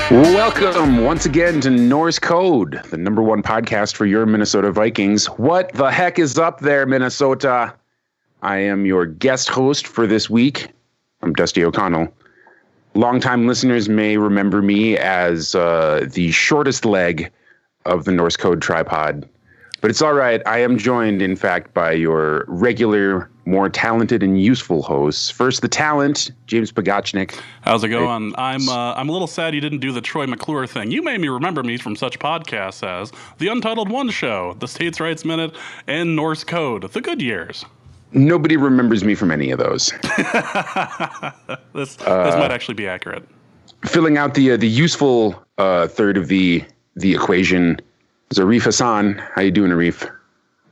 Welcome once again to Norse Code, the number one podcast for your Minnesota Vikings. What the heck is up there, Minnesota? I am your guest host for this week. I'm Dusty O'Connell. Longtime listeners may remember me as the shortest leg of the Norse Code tripod. But it's all right. I am joined, in fact, by your regular, more talented and useful hosts. First, the talent, James Pogachnik. How's it going? I'm a little sad you didn't do the Troy McClure thing. You made me remember me from such podcasts as the Untitled One Show, the States' Rights Minute, and Norse Code, the good years. Nobody remembers me from any of those. This might actually be accurate. Filling out the useful third of the equation is Arif Hassan. How you doing, Arif?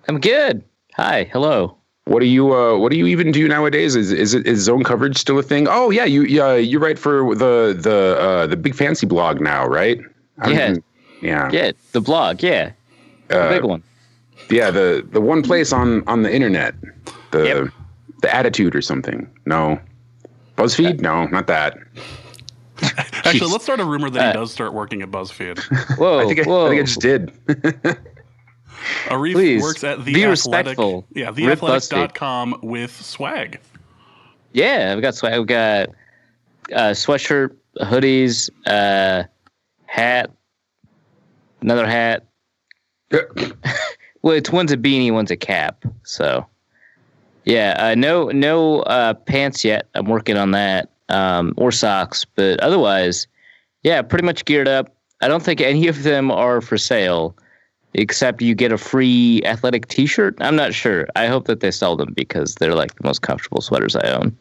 I'm good. Hi. Hello. What do you even do nowadays? Is zone coverage still a thing? Oh yeah, you write for the Big Fancy blog now, right? Yeah, the blog. Yeah, the big one. Yeah, the one place on the internet. The Attitude or something. No, BuzzFeed. No, not that. Actually, let's start a rumor that he does start working at BuzzFeed. Whoa, I think I just did. Arif Please, works at The be Athletic. respectful. Yeah, theathletic.com with swag. Yeah, I've got swag. I've got sweatshirt, hoodies, hat, another hat. Well, one's a beanie, one's a cap. So, yeah, no pants yet. I'm working on that, or socks. But otherwise, yeah, pretty much geared up. I don't think any of them are for sale, except you get a free athletic T-shirt. I'm not sure. I hope that they sell them because they're like the most comfortable sweaters I own.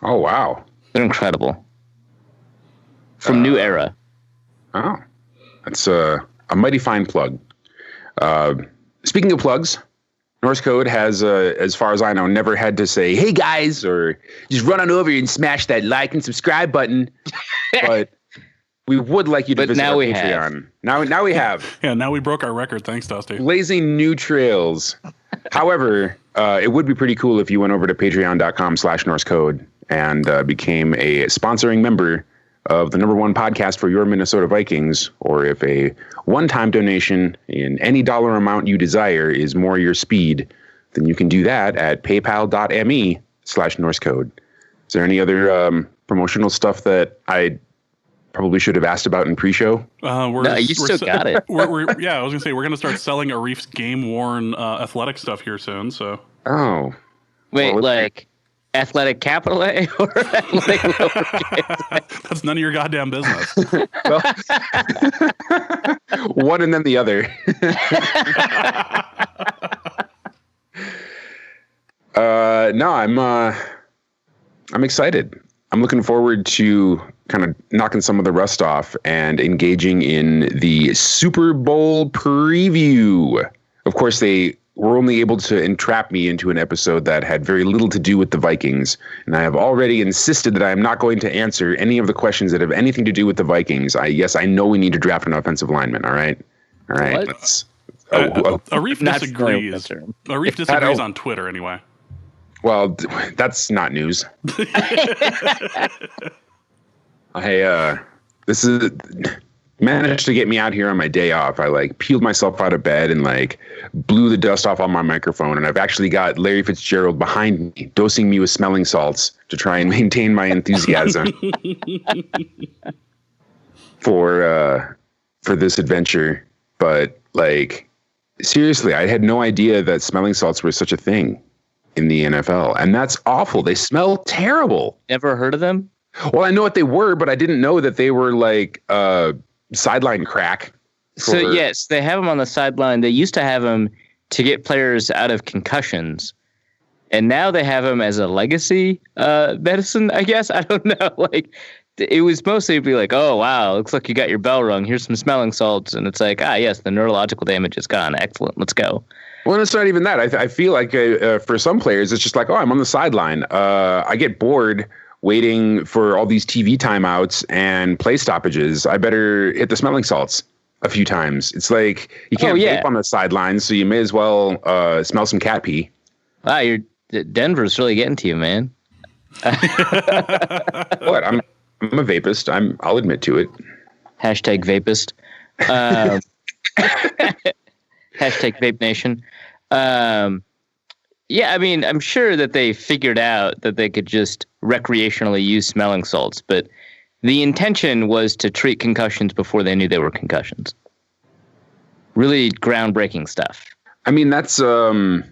Oh, wow. They're incredible. From New Era. Oh, that's a mighty fine plug. Speaking of plugs, Norse Code has, as far as I know, never had to say, hey, guys, or just run on over and smash that like and subscribe button. But we would like you to visit our Patreon. Now we have. Yeah, now we broke our record. Thanks, Dusty. Blazing new trails. However, it would be pretty cool if you went over to patreon.com/NorseCode and became a sponsoring member of the number one podcast for your Minnesota Vikings, or if a one-time donation in any dollar amount you desire is more your speed, then you can do that at paypal.me/NorseCode. Is there any other promotional stuff that I probably should have asked about in pre-show? No, you still got it. I was going to say, we're going to start selling Arif's game-worn athletic stuff here soon. So. Oh. Wait, like athletic capital A or athletic lowercase? That's none of your goddamn business. Well, one and then the other. No, I'm excited. I'm looking forward to kind of knocking some of the rust off and engaging in the Super Bowl preview. Of course, they were only able to entrap me into an episode that had very little to do with the Vikings. And I have already insisted that I am not going to answer any of the questions that have anything to do with the Vikings. I know we need to draft an offensive lineman. All right. Let's. Arif disagrees. Arif disagrees on Twitter anyway. Well, that's not news. This is managed to get me out here on my day off. I peeled myself out of bed and blew the dust off on my microphone. And I've actually got Larry Fitzgerald behind me, dosing me with smelling salts to try and maintain my enthusiasm for this adventure. But seriously, I had no idea that smelling salts were such a thing in the NFL, and that's awful. They smell terrible. Never heard of them? Well, I know what they were, but I didn't know that they were sideline crack. So yes, they have them on the sideline. They used to have them to get players out of concussions, and now they have them as a legacy medicine, I guess. I don't know. It was mostly to be oh wow, looks like you got your bell rung. Here's some smelling salts, and it's yes, the neurological damage is gone. Excellent, let's go. Well, it's not even that. I feel for some players, it's just I'm on the sideline. I get bored waiting for all these TV timeouts and play stoppages. I better hit the smelling salts a few times. It's you can't vape on the sidelines, so you may as well smell some cat pee. Wow, Denver's really getting to you, man. What? I'm a vapist. I'll admit to it. Hashtag vapist. Hashtag vape nation. Yeah, I mean, I'm sure that they figured out that they could just recreationally use smelling salts, but the intention was to treat concussions before they knew they were concussions. Really groundbreaking stuff. I mean, that's a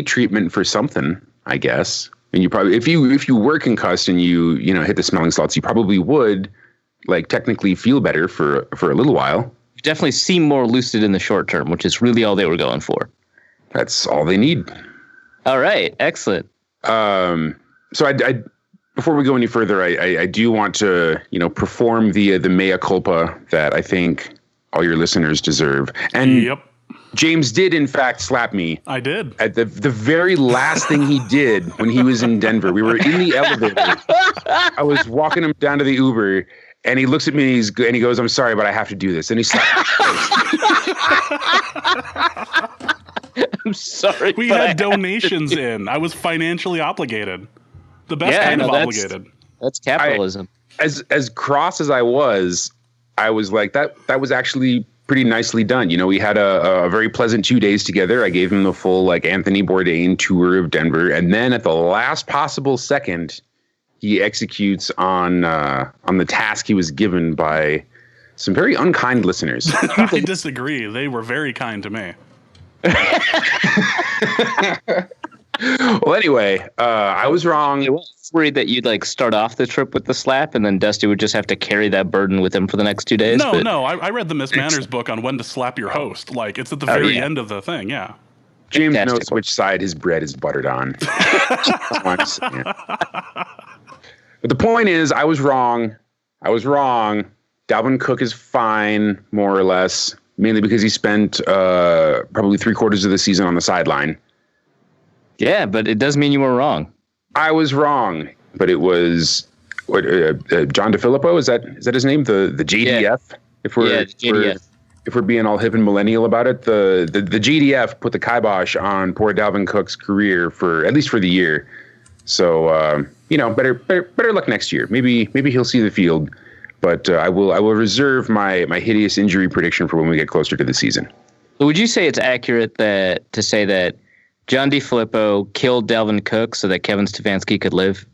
treatment for something, I guess. And you probably, if you were concussed and you hit the smelling salts, you probably would like technically feel better for a little while. You definitely seem more lucid in the short term, which is really all they were going for. That's all they need. All right, excellent. So I before we go any further, I do want to perform the mea culpa that I think all your listeners deserve. And yep. James did in fact slap me. I did. At the very last thing he did when he was in Denver. We were in the elevator. I was walking him down to the Uber, and he looks at me and he goes, "I'm sorry, but I have to do this." And he slapped me. I'm sorry. We had donations in. I was financially obligated. The best kind of obligated. That's capitalism. As cross as I was like, that was actually pretty nicely done. We had a very pleasant 2 days together. I gave him the full like Anthony Bourdain tour of Denver, and then at the last possible second, he executes on the task he was given by some very unkind listeners. I disagree. They were very kind to me. Well, anyway, I was wrong. I was worried that you'd like start off the trip with the slap, and then Dusty would just have to carry that burden with him for the next 2 days. No. I read the Miss Manners book on when to slap your host. Like, it's at the very end of the thing. Yeah. James knows which side his bread is buttered on. But the point is, I was wrong. Dalvin Cook is fine, more or less, mainly because he spent probably 3/4 of the season on the sideline. Yeah, but it does mean you were wrong. I was wrong, but it was John DeFilippo. Is that his name? The JDF. Yeah. The JDF. If we're being all hip and millennial about it, the JDF put the kibosh on poor Dalvin Cook's career at least for the year. So better luck next year. Maybe he'll see the field, but I will reserve my hideous injury prediction for when we get closer to the season. Would you say it's accurate to say that John DeFilippo killed Dalvin Cook so that Kevin Stefanski could live?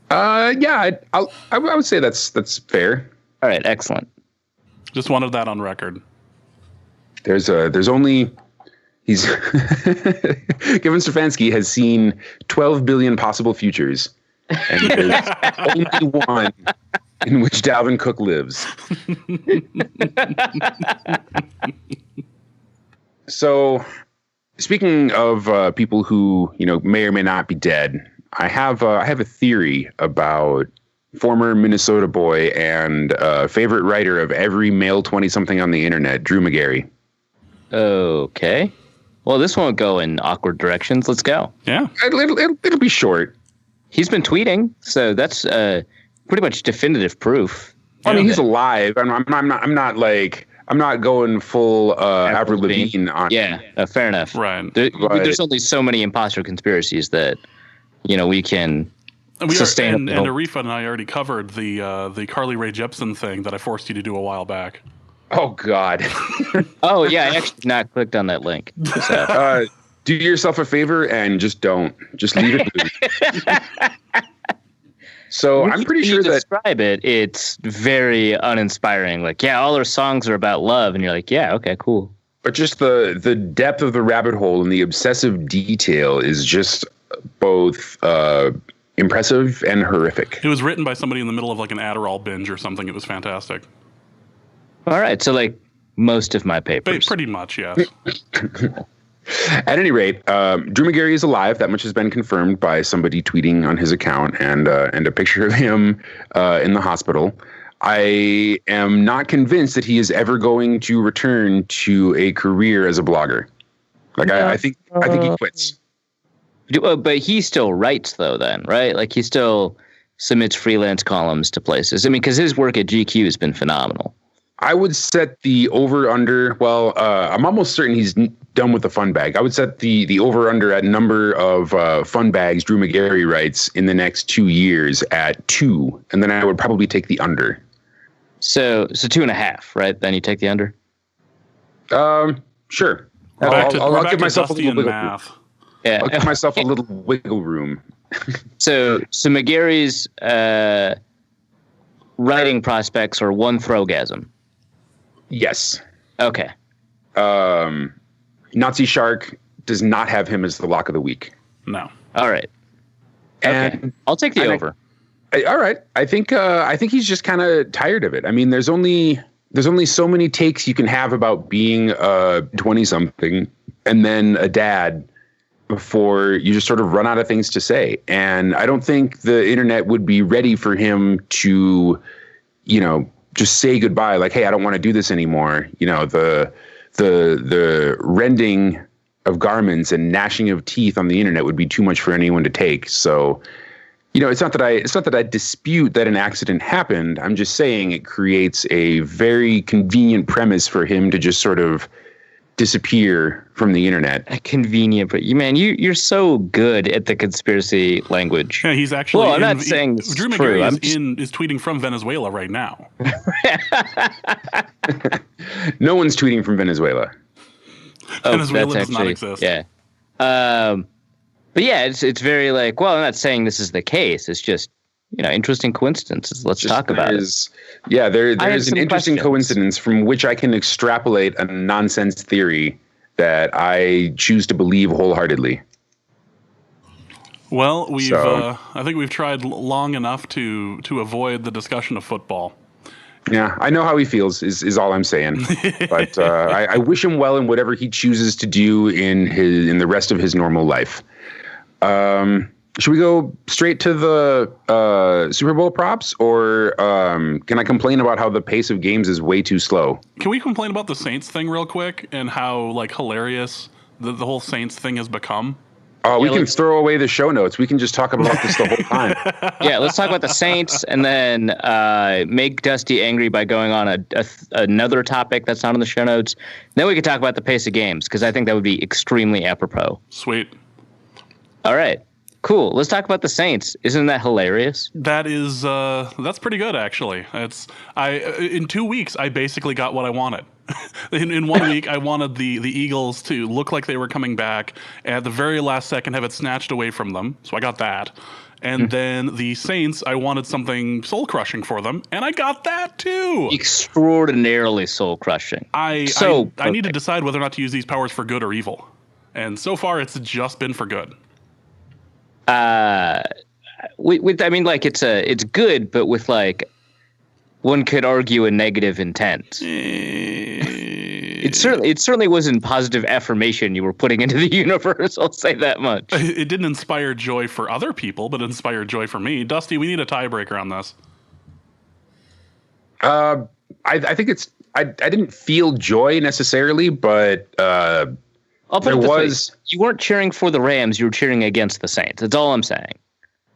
Yeah, I would say that's fair. All right, excellent. Just wanted that on record. He's Kevin Stefanski has seen 12 billion possible futures, and there's only one in which Dalvin Cook lives. So, speaking of people who may or may not be dead, I have a theory about former Minnesota boy and favorite writer of every male 20-something on the internet, Drew Magary. Okay. Well, this won't go in awkward directions. Let's go. Yeah. It'll be short. He's been tweeting, so that's pretty much definitive proof. I mean, he's alive. I'm not going full Avril Lavigne on. Yeah, fair enough. Right. There's only so many imposter conspiracies that we can sustain. And Arif and I already covered the Carly Rae Jepsen thing that I forced you to do a while back. Oh God. Oh yeah, I actually not clicked on that link. So. Do yourself a favor and just leave it be. So I'm pretty sure that describe it. It's very uninspiring. Like, yeah, all her songs are about love, and you're like, yeah, okay, cool. But just the depth of the rabbit hole and the obsessive detail is just both impressive and horrific. It was written by somebody in the middle of like an Adderall binge or something. It was fantastic. All right, so like most of my papers. Pretty much, yes. At any rate, Drew Magary is alive. That much has been confirmed by somebody tweeting on his account and a picture of him in the hospital. I am not convinced that he is ever going to return to a career as a blogger. Like I think he quits. But he still writes though, then, right? Like he still submits freelance columns to places. I mean, because his work at GQ has been phenomenal. I would set the over-under. Well, I'm almost certain he's done with the fun bag. I would set the over-under at number of fun bags Drew McGarry writes in the next 2 years at 2, and then I would probably take the under. So 2.5, right? Then you take the under. Sure. I'll give myself a little wiggle room. Yeah, I'll give myself a little wiggle room. So McGarry's writing prospects are one throwgasm. Yes. Okay. Nazi Shark does not have him as the lock of the week. No. All right. Okay. And I'll take the over. All right. I think he's just kind of tired of it. I mean, there's only so many takes you can have about being a 20-something and then a dad before you just sort of run out of things to say. And I don't think the internet would be ready for him to, just say goodbye. Like, hey, I don't want to do this anymore. The rending of garments and gnashing of teeth on the internet would be too much for anyone to take. So, it's not that I dispute that an accident happened. I'm just saying it creates a very convenient premise for him to just sort of disappear from the internet. Convenient, but you're so good at the conspiracy language. Yeah, he's actually. Well, I'm not saying this Drew is true. McGarry is tweeting from Venezuela right now. No one's tweeting from Venezuela. Venezuela does not exist. Yeah. But yeah, it's very like, well, I'm not saying this is the case. It's just, interesting coincidences. Let's talk about it. Yeah, there is an interesting questions. coincidence from which I can extrapolate a nonsense theory that I choose to believe wholeheartedly. Well, I think we've tried long enough to avoid the discussion of football. Yeah, I know how he feels is all I'm saying. But I wish him well in whatever he chooses to do in the rest of his normal life. Should we go straight to the Super Bowl props, or can I complain about how the pace of games is way too slow? Can we complain about the Saints thing real quick and how hilarious the whole Saints thing has become? Oh, we can throw away the show notes. We can just talk about this the whole time. Yeah, let's talk about the Saints and then make Dusty angry by going on another topic that's not in the show notes. Then we can talk about the pace of games, because I think that would be extremely apropos. Sweet. All right. Cool. Let's talk about the Saints. Isn't that hilarious? That is that's pretty good, actually. In 2 weeks I basically got what I wanted. In 1 week I wanted the Eagles to look like they were coming back, and at the very last second have it snatched away from them. So I got that. And then the Saints, I wanted something soul crushing for them, and I got that too. Extraordinarily soul crushing. I need to decide whether or not to use these powers for good or evil. And so far it's just been for good. It's good, but with one could argue a negative intent. It certainly wasn't positive affirmation you were putting into the universe. I'll say that much. It didn't inspire joy for other people, but it inspired joy for me. Dusty, we need a tiebreaker on this. I think it's. I didn't feel joy necessarily, but there was. You weren't cheering for the Rams. You were cheering against the Saints. That's all I'm saying.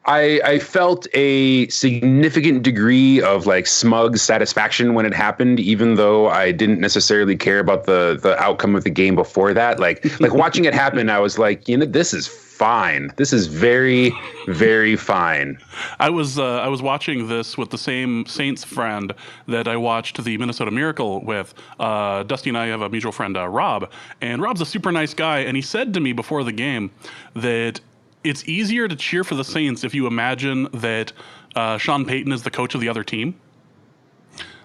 I felt a significant degree of smug satisfaction when it happened, even though I didn't necessarily care about the outcome of the game before that. Like watching it happen, I was like, this is fine. This is very, very fine. I was watching this with the same Saints friend that I watched the Minnesota Miracle with. Dusty and I have a mutual friend, Rob, and Rob's a super nice guy, and he said to me before the game that it's easier to cheer for the Saints if you imagine that Sean Payton is the coach of the other team.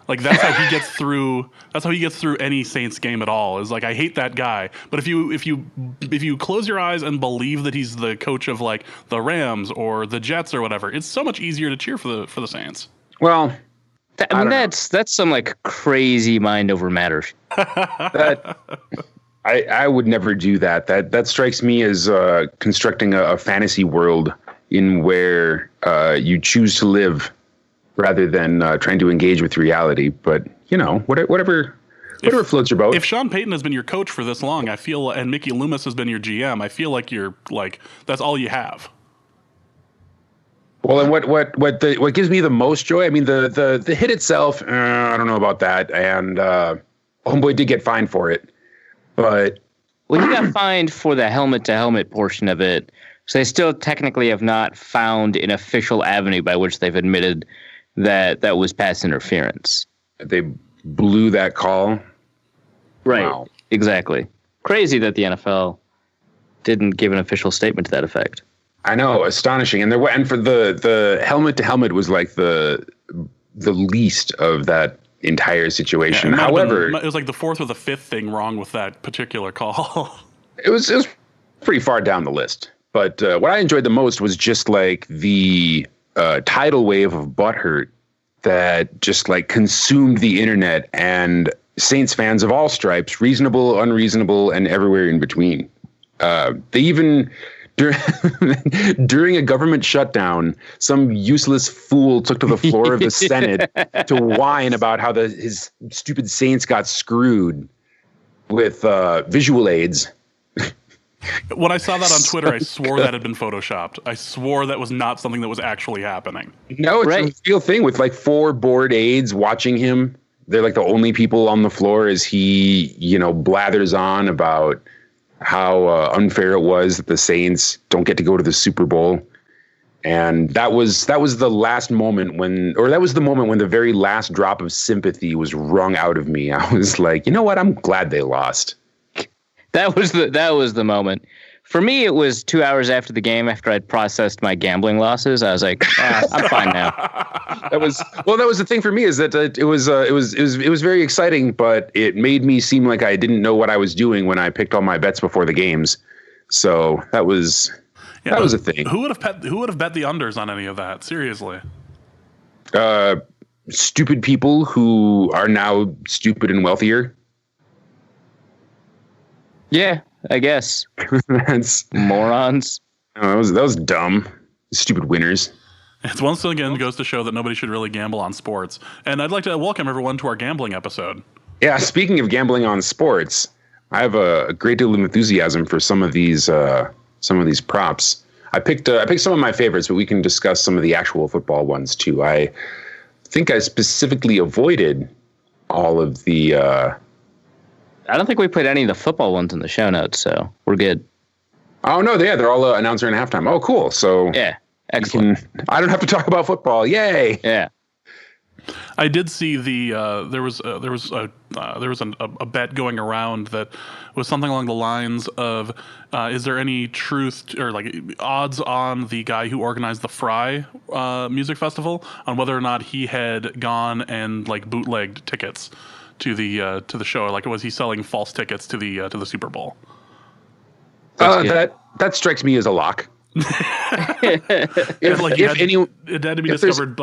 That's how he gets through. That's how he gets through any Saints game at all. Is I hate that guy. But if you close your eyes and believe that he's the coach of the Rams or the Jets or whatever, it's so much easier to cheer for the Saints. Well, that's some crazy mind over matter. I would never do that. That strikes me as constructing a fantasy world in where you choose to live rather than trying to engage with reality. But whatever floats your boat. If Sean Payton has been your coach for this long, I feel, and Mickey Loomis has been your GM, I feel like you're that's all you have. Well, Well, and what gives me the most joy? I mean, the hit itself, I don't know about that. And homeboy did get fined for it, but well, he got fined for the helmet to helmet portion of it. So they still technically have not found an official avenue by which they've admitted that was pass interference. They blew that call. Right. Wow. Exactly. Crazy that the NFL didn't give an official statement to that effect. I know, astonishing. And for the helmet to helmet was like the least of that entire situation. Yeah, However, it was like the fourth or the fifth thing wrong with that particular call. it was pretty far down the list. But what I enjoyed the most was just like the tidal wave of butthurt that just like consumed the internet and Saints fans of all stripes, reasonable, unreasonable, and everywhere in between. They even during a government shutdown, some useless fool took to the floor of the Senate to whine about how his stupid Saints got screwed with visual aids. When I saw that on Twitter, I swore that had been photoshopped. I swore that was not something that was actually happening. No, it's right. a real thing with like 4 bored aides watching him. They're like the only people on the floor as he, blathers on about how unfair it was that the Saints don't get to go to the Super Bowl. And that was the last moment that was the moment when the very last drop of sympathy was wrung out of me. I was like, you know what? I'm glad they lost. That was the moment. For me, it was 2 hours after the game, after I'd processed my gambling losses. I was like, I'm fine now. That was the thing for me, is that it was very exciting, but it made me seem like I didn't know what I was doing when I picked all my bets before the games. So that was a thing. Who would have bet the unders on any of that? Seriously. Stupid people who are now stupid and wealthier. Yeah, I guess. That's morons. No, that was dumb. Stupid winners. It's once again goes to show that nobody should really gamble on sports. And I'd like to welcome everyone to our gambling episode. Yeah, speaking of gambling on sports, I have a great deal of enthusiasm for some of these props. I picked some of my favorites, but we can discuss some of the actual football ones too. I think I specifically avoided all of the. I don't think we put any of the football ones in the show notes, so we're good. Oh no, they're all announcer and halftime. Oh, cool. So yeah, excellent. I don't have to talk about football. Yay! Yeah. I did see there was a bet going around that was something along the lines of is there any truth or like odds on the guy who organized the Fry music festival on whether or not he had gone and like bootlegged tickets to the show, like was he selling false tickets to the Super Bowl? That strikes me as a lock. If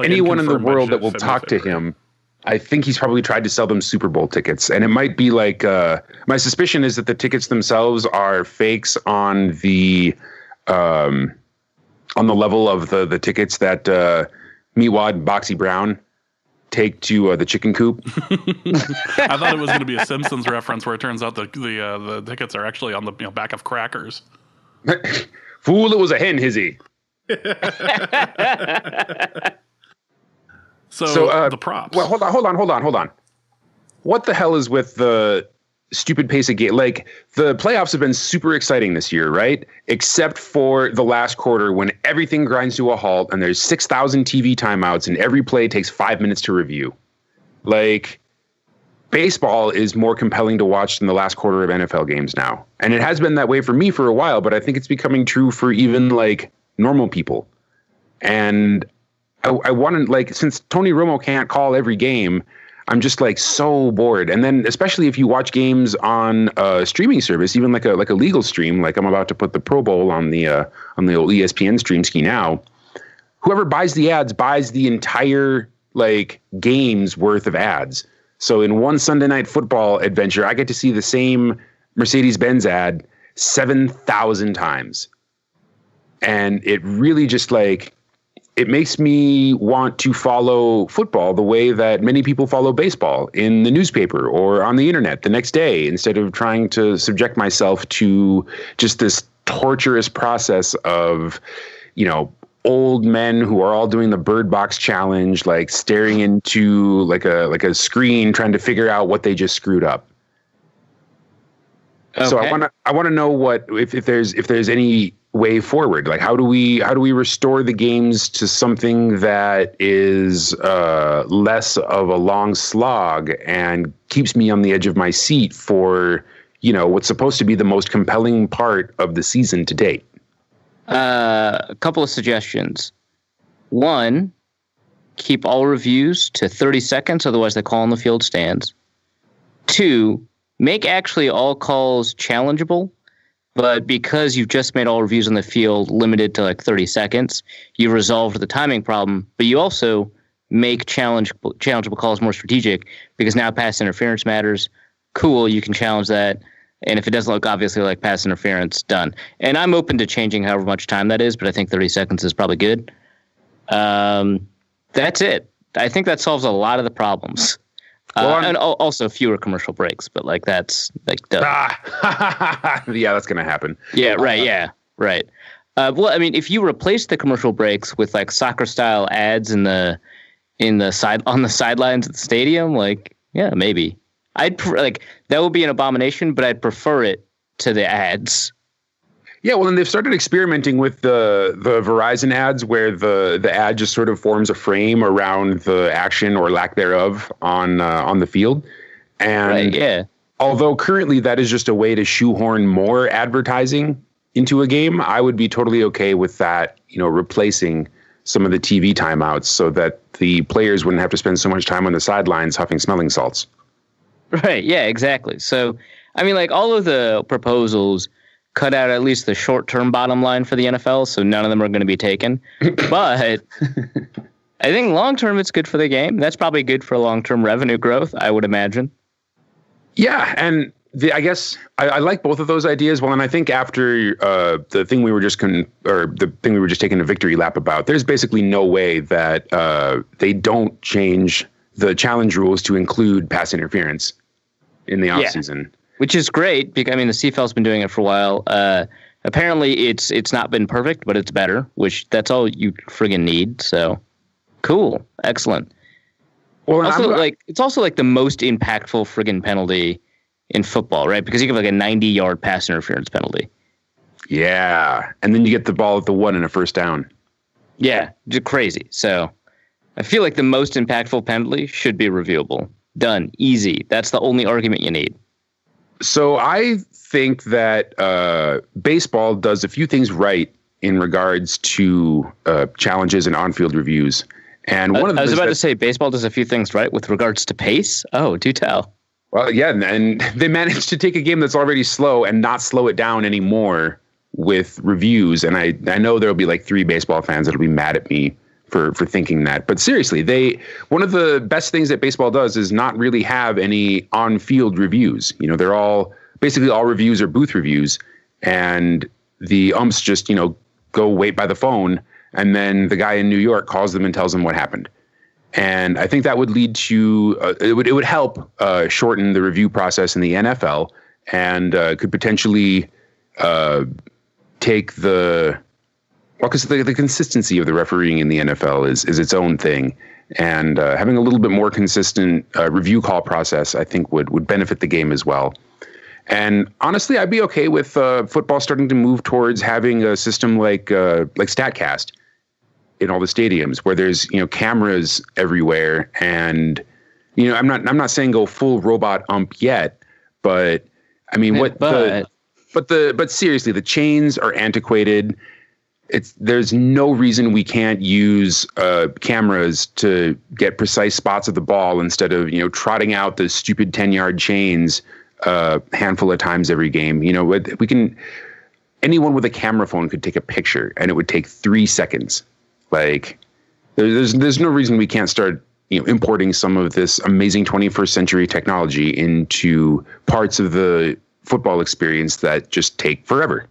anyone in the world that will talk to him, I think he's probably tried to sell them Super Bowl tickets, and it might be like my suspicion is that the tickets themselves are fakes on the level of the tickets that Meatwad Boxy Brown take to the chicken coop. I thought it was going to be a Simpsons reference where it turns out the tickets are actually on the back of crackers. Fool, it was a hen, hizzy. So the props. Well, hold on. What the hell is with the stupid pace of game? Like, the playoffs have been super exciting this year, right? Except for the last quarter when everything grinds to a halt and there's 6,000 TV timeouts and every play takes 5 minutes to review. Like, baseball is more compelling to watch than the last quarter of NFL games now. And it has been that way for me for a while, but I think it's becoming true for even like normal people. And I want to, like, since Tony Romo can't call every game, I'm just like so bored. And then especially if you watch games on a streaming service, even like a legal stream, like I'm about to put the Pro Bowl on the old ESPN stream ski now, whoever buys the ads buys the entire like game's worth of ads. So in one Sunday Night Football adventure, I get to see the same Mercedes-Benz ad 7,000 times. And it really just like, it makes me want to follow football the way that many people follow baseball in the newspaper or on the internet the next day, instead of trying to subject myself to just this torturous process of, old men who are all doing the Bird Box challenge, like staring into like a screen, trying to figure out what they just screwed up. Okay. So I want to know what if there's any way forward. Like how do we restore the games to something that is less of a long slog and keeps me on the edge of my seat for, you know, what's supposed to be the most compelling part of the season to date? A couple of suggestions. One, keep all reviews to 30 seconds, otherwise they call on the field stands. Two, make actually all calls challengeable, but because you've just made all reviews on the field limited to like 30 seconds, you resolved the timing problem, but you also make challengeable calls more strategic because now pass interference matters. Cool, you can challenge that. And if it doesn't look obviously like pass interference, done. And I'm open to changing however much time that is, but I think 30 seconds is probably good. That's it. I think that solves a lot of the problems. And also fewer commercial breaks, but like that's like done. Yeah, that's gonna happen. Yeah, right. Yeah, right. Well, I mean, if you replace the commercial breaks with like soccer style ads on the sidelines at the stadium, like yeah, maybe. Like that would be an abomination, but I'd prefer it to the ads. Yeah, well, and they've started experimenting with the Verizon ads where the ad just sort of forms a frame around the action or lack thereof on the field. And right, yeah. Although currently that is just a way to shoehorn more advertising into a game, I would be totally okay with that, you know, replacing some of the TV timeouts so that the players wouldn't have to spend so much time on the sidelines huffing smelling salts. Right, yeah, exactly. So, I mean, like all of the proposals cut out at least the short-term bottom line for the NFL, so none of them are going to be taken. But I think long-term it's good for the game. That's probably good for long-term revenue growth, I would imagine. Yeah, and I guess I like both of those ideas. Well, and I think after the thing we were just taking a victory lap about, there's basically no way that they don't change the challenge rules to include pass interference in the offseason. Yeah. Which is great because I mean the CFL's been doing it for a while. Apparently it's not been perfect, but it's better. Which that's all you friggin' need. So cool, excellent. Well, it's also like the most impactful friggin' penalty in football, right? Because you get like a 90-yard pass interference penalty. Yeah, and then you get the ball at the 1 and a first down. Yeah, just crazy. So I feel like the most impactful penalty should be reviewable. Done, easy. That's the only argument you need. So I think that baseball does a few things right in regards to challenges and on-field reviews. And one of the I was about to say baseball does a few things right with regards to pace. Oh, do tell. Well, yeah, and they managed to take a game that's already slow and not slow it down anymore with reviews. And I know there'll be like 3 baseball fans that'll be mad at me for thinking that. But seriously, one of the best things that baseball does is not really have any on-field reviews. You know, they're all reviews are booth reviews, and the umps just, you know, go wait by the phone, and then the guy in New York calls them and tells them what happened. And I think that would lead to it would help shorten the review process in the NFL, and could potentially take because the consistency of the refereeing in the NFL is its own thing, and having a little bit more consistent review call process, I think would benefit the game as well. And honestly, I'd be okay with football starting to move towards having a system like StatCast in all the stadiums, where there's, you know, cameras everywhere, and you know, I'm not saying go full robot ump yet, but I mean, but seriously, the chains are antiquated. There's no reason we can't use cameras to get precise spots of the ball instead of, you know, trotting out the stupid 10-yard chains a handful of times every game. You know, anyone with a camera phone could take a picture and it would take 3 seconds. Like there's no reason we can't start, you know, importing some of this amazing 21st century technology into parts of the football experience that just take forever.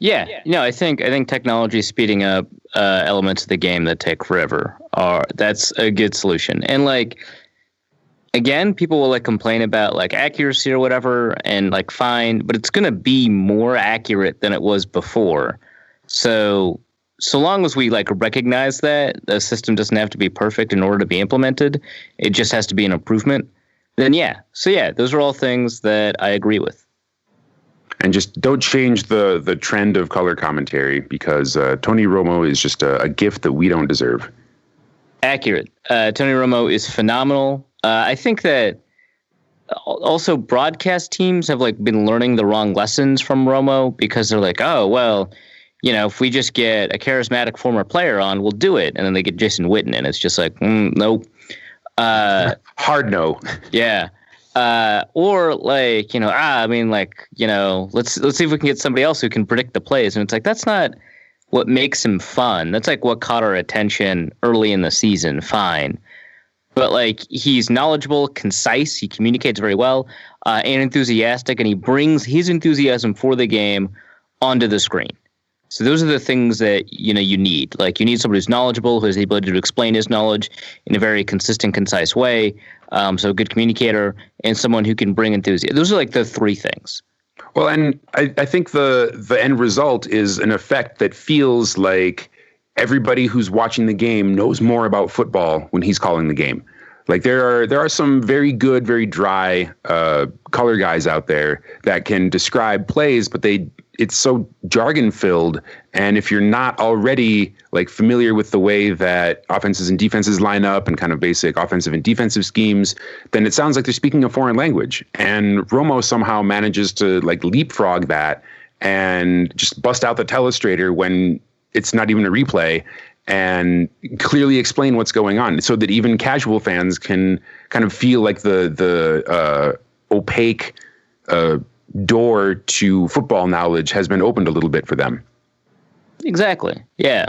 Yeah, no, I think technology speeding up elements of the game that take forever that's a good solution. And like, again, people will like complain about like accuracy or whatever, and like fine, but it's gonna be more accurate than it was before. So so long as we like recognize that the system doesn't have to be perfect in order to be implemented, it just has to be an improvement, then yeah. So yeah, those are all things that I agree with. And just don't change the trend of color commentary, because Tony Romo is just a gift that we don't deserve. Accurate. Tony Romo is phenomenal. I think that also broadcast teams have like been learning the wrong lessons from Romo, because they're like, oh, well, if we just get a charismatic former player on, we'll do it. And then they get Jason Witten, and it's just like, nope. Hard no. Yeah. Or like, let's see if we can get somebody else who can predict the plays. And it's like, that's not what makes him fun. That's like what caught our attention early in the season. Fine. But like, he's knowledgeable, concise, he communicates very well, and enthusiastic, and he brings his enthusiasm for the game onto the screen. So those are the things that, you need. Like, you need somebody who's knowledgeable, who has the ability to explain his knowledge in a very consistent, concise way. So a good communicator, and someone who can bring enthusiasm. Those are like the three things. Well, and I think the end result is an effect that feels like everybody who's watching the game knows more about football when he's calling the game. Like, there are some very good, very dry color guys out there that can describe plays, but it's so jargon filled. And if you're not already like familiar with the way that offenses and defenses line up and kind of basic offensive and defensive schemes, then it sounds like they're speaking a foreign language. And Romo somehow manages to like leapfrog that and just bust out the telestrator when it's not even a replay, and clearly explain what's going on, so that even casual fans can kind of feel like the opaque door to football knowledge has been opened a little bit for them. Exactly. Yeah.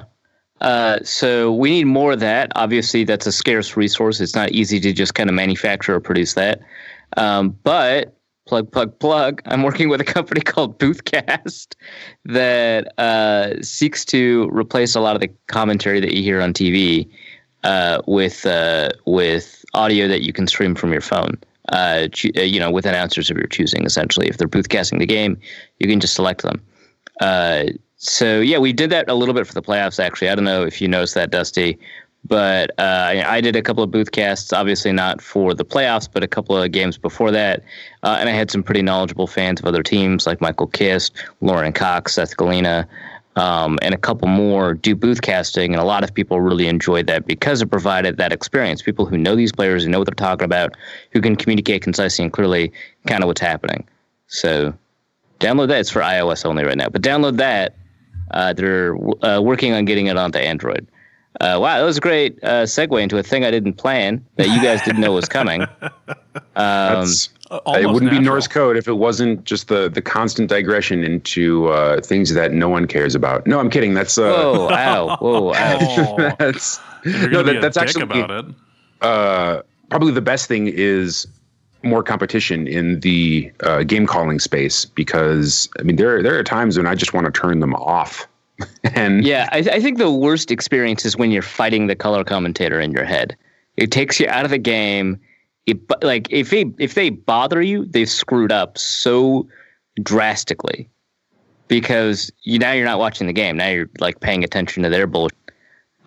So we need more of that. Obviously, that's a scarce resource. It's not easy to just kind of manufacture or produce that. But plug. I'm working with a company called Boothcast that seeks to replace a lot of the commentary that you hear on TV with audio that you can stream from your phone. With announcers of your choosing, essentially. If they're boothcasting the game, you can just select them. So yeah, we did that a little bit for the playoffs, actually. I don't know if you noticed that, Dusty, but I did a couple of boothcasts, obviously not for the playoffs, but a couple of games before that. And I had some pretty knowledgeable fans of other teams like Michael Kist, Lauren Cox, Seth Galena, and a couple more do boothcasting. And a lot of people really enjoyed that because it provided that experience. People who know these players, who know what they're talking about, who can communicate concisely and clearly kind of what's happening. So download that. It's for iOS only right now, but download that. They're working on getting it onto Android. Wow, that was a great segue into a thing I didn't plan that you guys didn't know was coming. It wouldn't be Norse Code if it wasn't just the constant digression into things that no one cares about. No, I'm kidding. That's whoa, ow, whoa, ouch. that's actually about it. Probably the best thing is more competition in the game calling space, because I mean there are times when I just want to turn them off. And yeah, I think the worst experience is when you're fighting the color commentator in your head. It takes you out of the game. If they bother you, they've screwed up so drastically, because now you're not watching the game. Now you're like paying attention to their bullshit.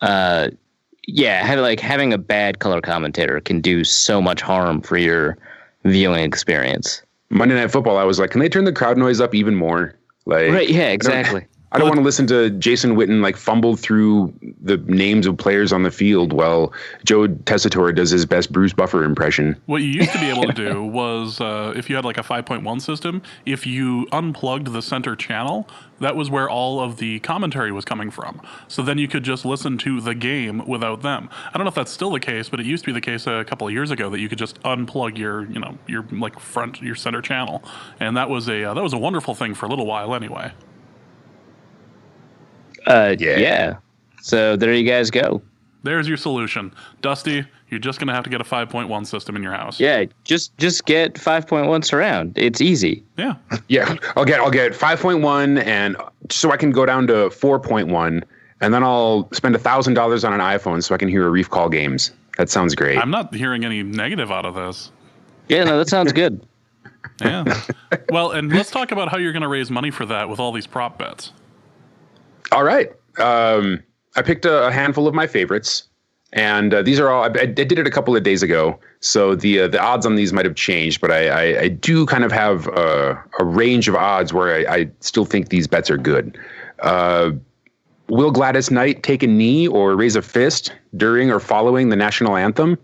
Having a bad color commentator can do so much harm for your viewing experience. Monday Night Football, I was like, can they turn the crowd noise up even more? Like, right? Yeah, exactly. I don't want to listen to Jason Witten like fumble through the names of players on the field while Joe Tessitore does his best Bruce Buffer impression. What you used to be able to do was, if you had like a 5.1 system, if you unplugged the center channel, that was where all of the commentary was coming from. So then you could just listen to the game without them. I don't know if that's still the case, but it used to be the case a couple of years ago that you could just unplug your center channel, and that was a wonderful thing for a little while anyway. Yeah. So there you guys go. There's your solution. Dusty, you're just going to have to get a 5.1 system in your house. Yeah, just get 5.1 surround. It's easy. Yeah. Yeah, I'll get 5.1, and so I can go down to 4.1, and then I'll spend $1,000 on an iPhone so I can hear Arif call games. That sounds great. I'm not hearing any negative out of this. Yeah, no, that sounds good. Yeah. Well, and let's talk about how you're going to raise money for that with all these prop bets. All right. I picked a handful of my favorites, and these are all. I did it a couple of days ago, so the odds on these might have changed, but I do kind of have a range of odds where I still think these bets are good. Will Gladys Knight take a knee or raise a fist during or following the national anthem?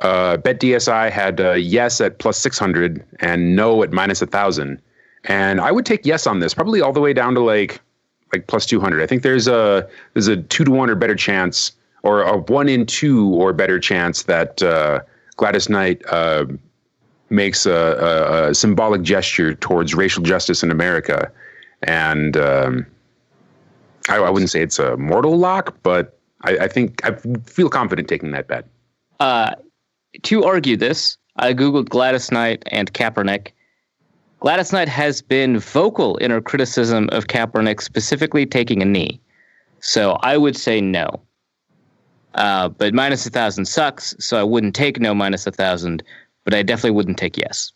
Bet DSI had yes at plus 600 and no at minus 1,000, and I would take yes on this, probably all the way down to like plus 200. I think there's a 2-to-1 or better chance, or a 1 in 2 or better chance that Gladys Knight makes a symbolic gesture towards racial justice in America. And I wouldn't say it's a mortal lock, but I think I feel confident taking that bet. To argue this, I Googled Gladys Knight and Kaepernick. Gladys Knight has been vocal in her criticism of Kaepernick specifically taking a knee. So I would say no. But minus 1,000 sucks, so I wouldn't take no minus 1,000, but I definitely wouldn't take yes.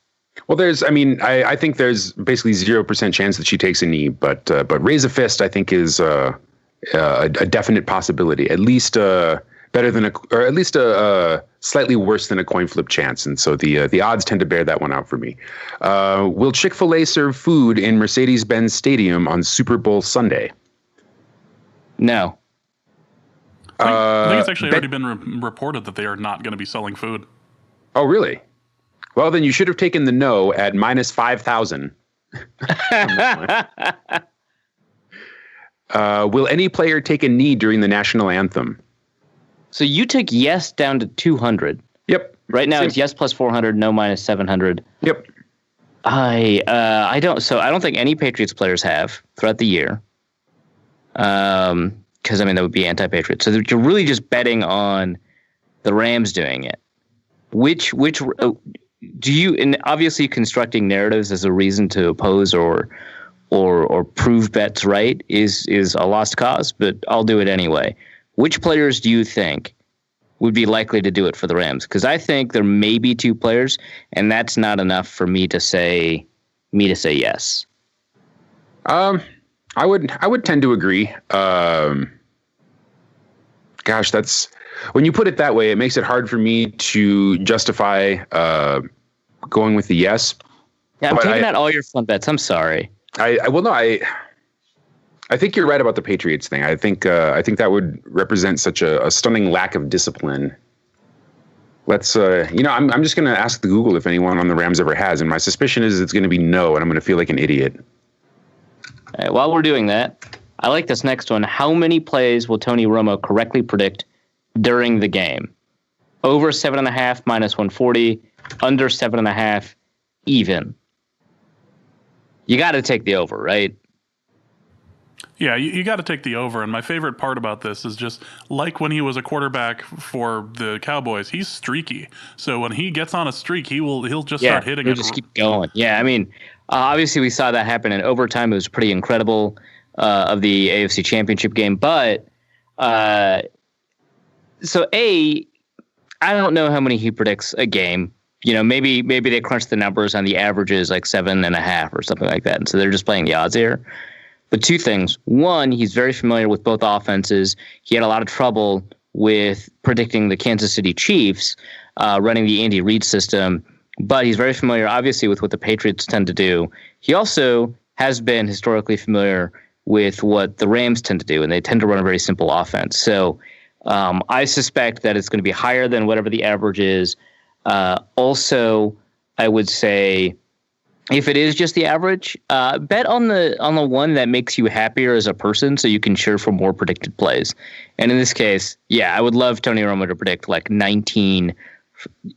Well, I think there's basically 0% chance that she takes a knee, but raise a fist, I think, is a definite possibility. At least better than or at least slightly worse than a coin flip chance, and so the odds tend to bear that one out for me. Will Chick-fil-A serve food in Mercedes-Benz Stadium on Super Bowl Sunday? No. I think it's actually already been reported that they are not going to be selling food. Oh, really? Well, then you should have taken the no at minus 5,000. Will any player take a knee during the national anthem? So you took yes down to 200. Yep. Right now it's yes plus 400, no minus 700. Yep. I don't think any Patriots players have throughout the year. Because that would be anti-Patriot. So you're really just betting on the Rams doing it. Which do you? And obviously, constructing narratives as a reason to oppose or prove bets right is a lost cause. But I'll do it anyway. Which players do you think would be likely to do it for the Rams? Because I think there may be 2 players, and that's not enough for me to say yes. I would tend to agree. Gosh, that's when you put it that way, it makes it hard for me to justify going with the yes. Yeah, I'm taking out all your fun bets. I'm sorry. I think you're right about the Patriots thing. I think that would represent such a stunning lack of discipline. Let's I'm just going to ask the Google if anyone on the Rams ever has, and my suspicion is it's going to be no, and I'm going to feel like an idiot. All right, while we're doing that, I like this next one. How many plays will Tony Romo correctly predict during the game? Over 7.5 minus 140, under 7.5 even. You got to take the over, right? Yeah, you got to take the over. And my favorite part about this is just like when he was a quarterback for the Cowboys, he's streaky. So when he gets on a streak, he'll just start hitting it. Just keep going. Yeah, obviously we saw that happen in overtime. It was pretty incredible of the AFC Championship game. But I don't know how many he predicts a game. Maybe they crunch the numbers on the averages like 7.5 or something like that. And so they're just playing the odds here. But 2 things. One, he's very familiar with both offenses. He had a lot of trouble with predicting the Kansas City Chiefs running the Andy Reid system. But he's very familiar, obviously, with what the Patriots tend to do. He also has been historically familiar with what the Rams tend to do, and they tend to run a very simple offense. So I suspect that it's going to be higher than whatever the average is. Also, I would say, if it is just the average, bet on the one that makes you happier as a person, so you can cheer for more predicted plays. And in this case, I would love Tony Romo to predict like 19,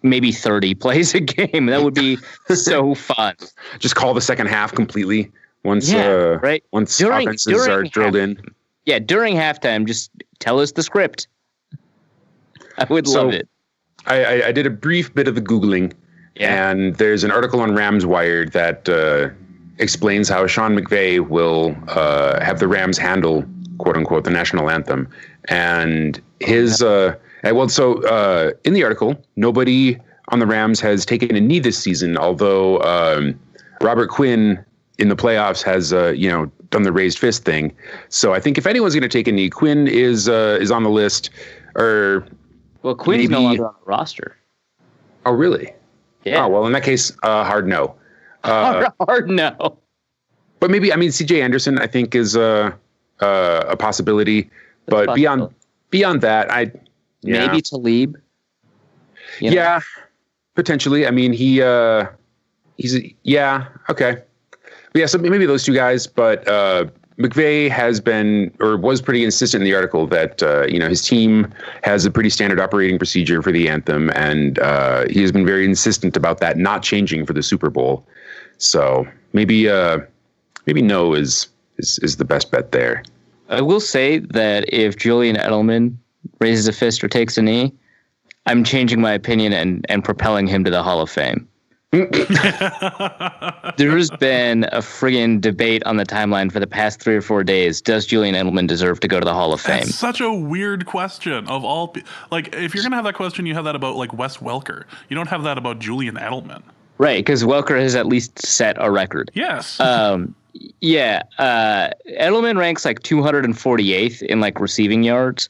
maybe 30 plays a game. That would be so fun. Just call the second half completely once once offenses are drilled in. Yeah, during halftime, just tell us the script. I would love it. I did a brief bit of the Googling. Yeah. And there's an article on Rams Wired that explains how Sean McVay will have the Rams handle, quote unquote, the national anthem. And his in the article, nobody on the Rams has taken a knee this season, although Robert Quinn in the playoffs has done the raised fist thing. So I think if anyone's going to take a knee, Quinn is on the list. Or Quinn's no longer on the roster. Oh, really? Yeah. Oh, well, in that case, hard no. Hard no. But maybe, C.J. Anderson, I think, is a possibility. But beyond that, maybe Talib. Yeah, potentially. He's okay. But yeah, so maybe those two guys. But McVay has been, or was pretty insistent in the article that his team has a pretty standard operating procedure for the anthem, and he has been very insistent about that not changing for the Super Bowl. So maybe no is the best bet there. I will say that if Julian Edelman raises a fist or takes a knee, I'm changing my opinion and propelling him to the Hall of Fame. There's been a friggin' debate on the timeline for the past 3 or 4 days. Does Julian Edelman deserve to go to the Hall of Fame? That's such a weird question. Of all, if you're gonna have that question, you have that about Wes Welker. You don't have that about Julian Edelman. Right, because Welker has at least set a record. Yes. Edelman ranks 248th in receiving yards,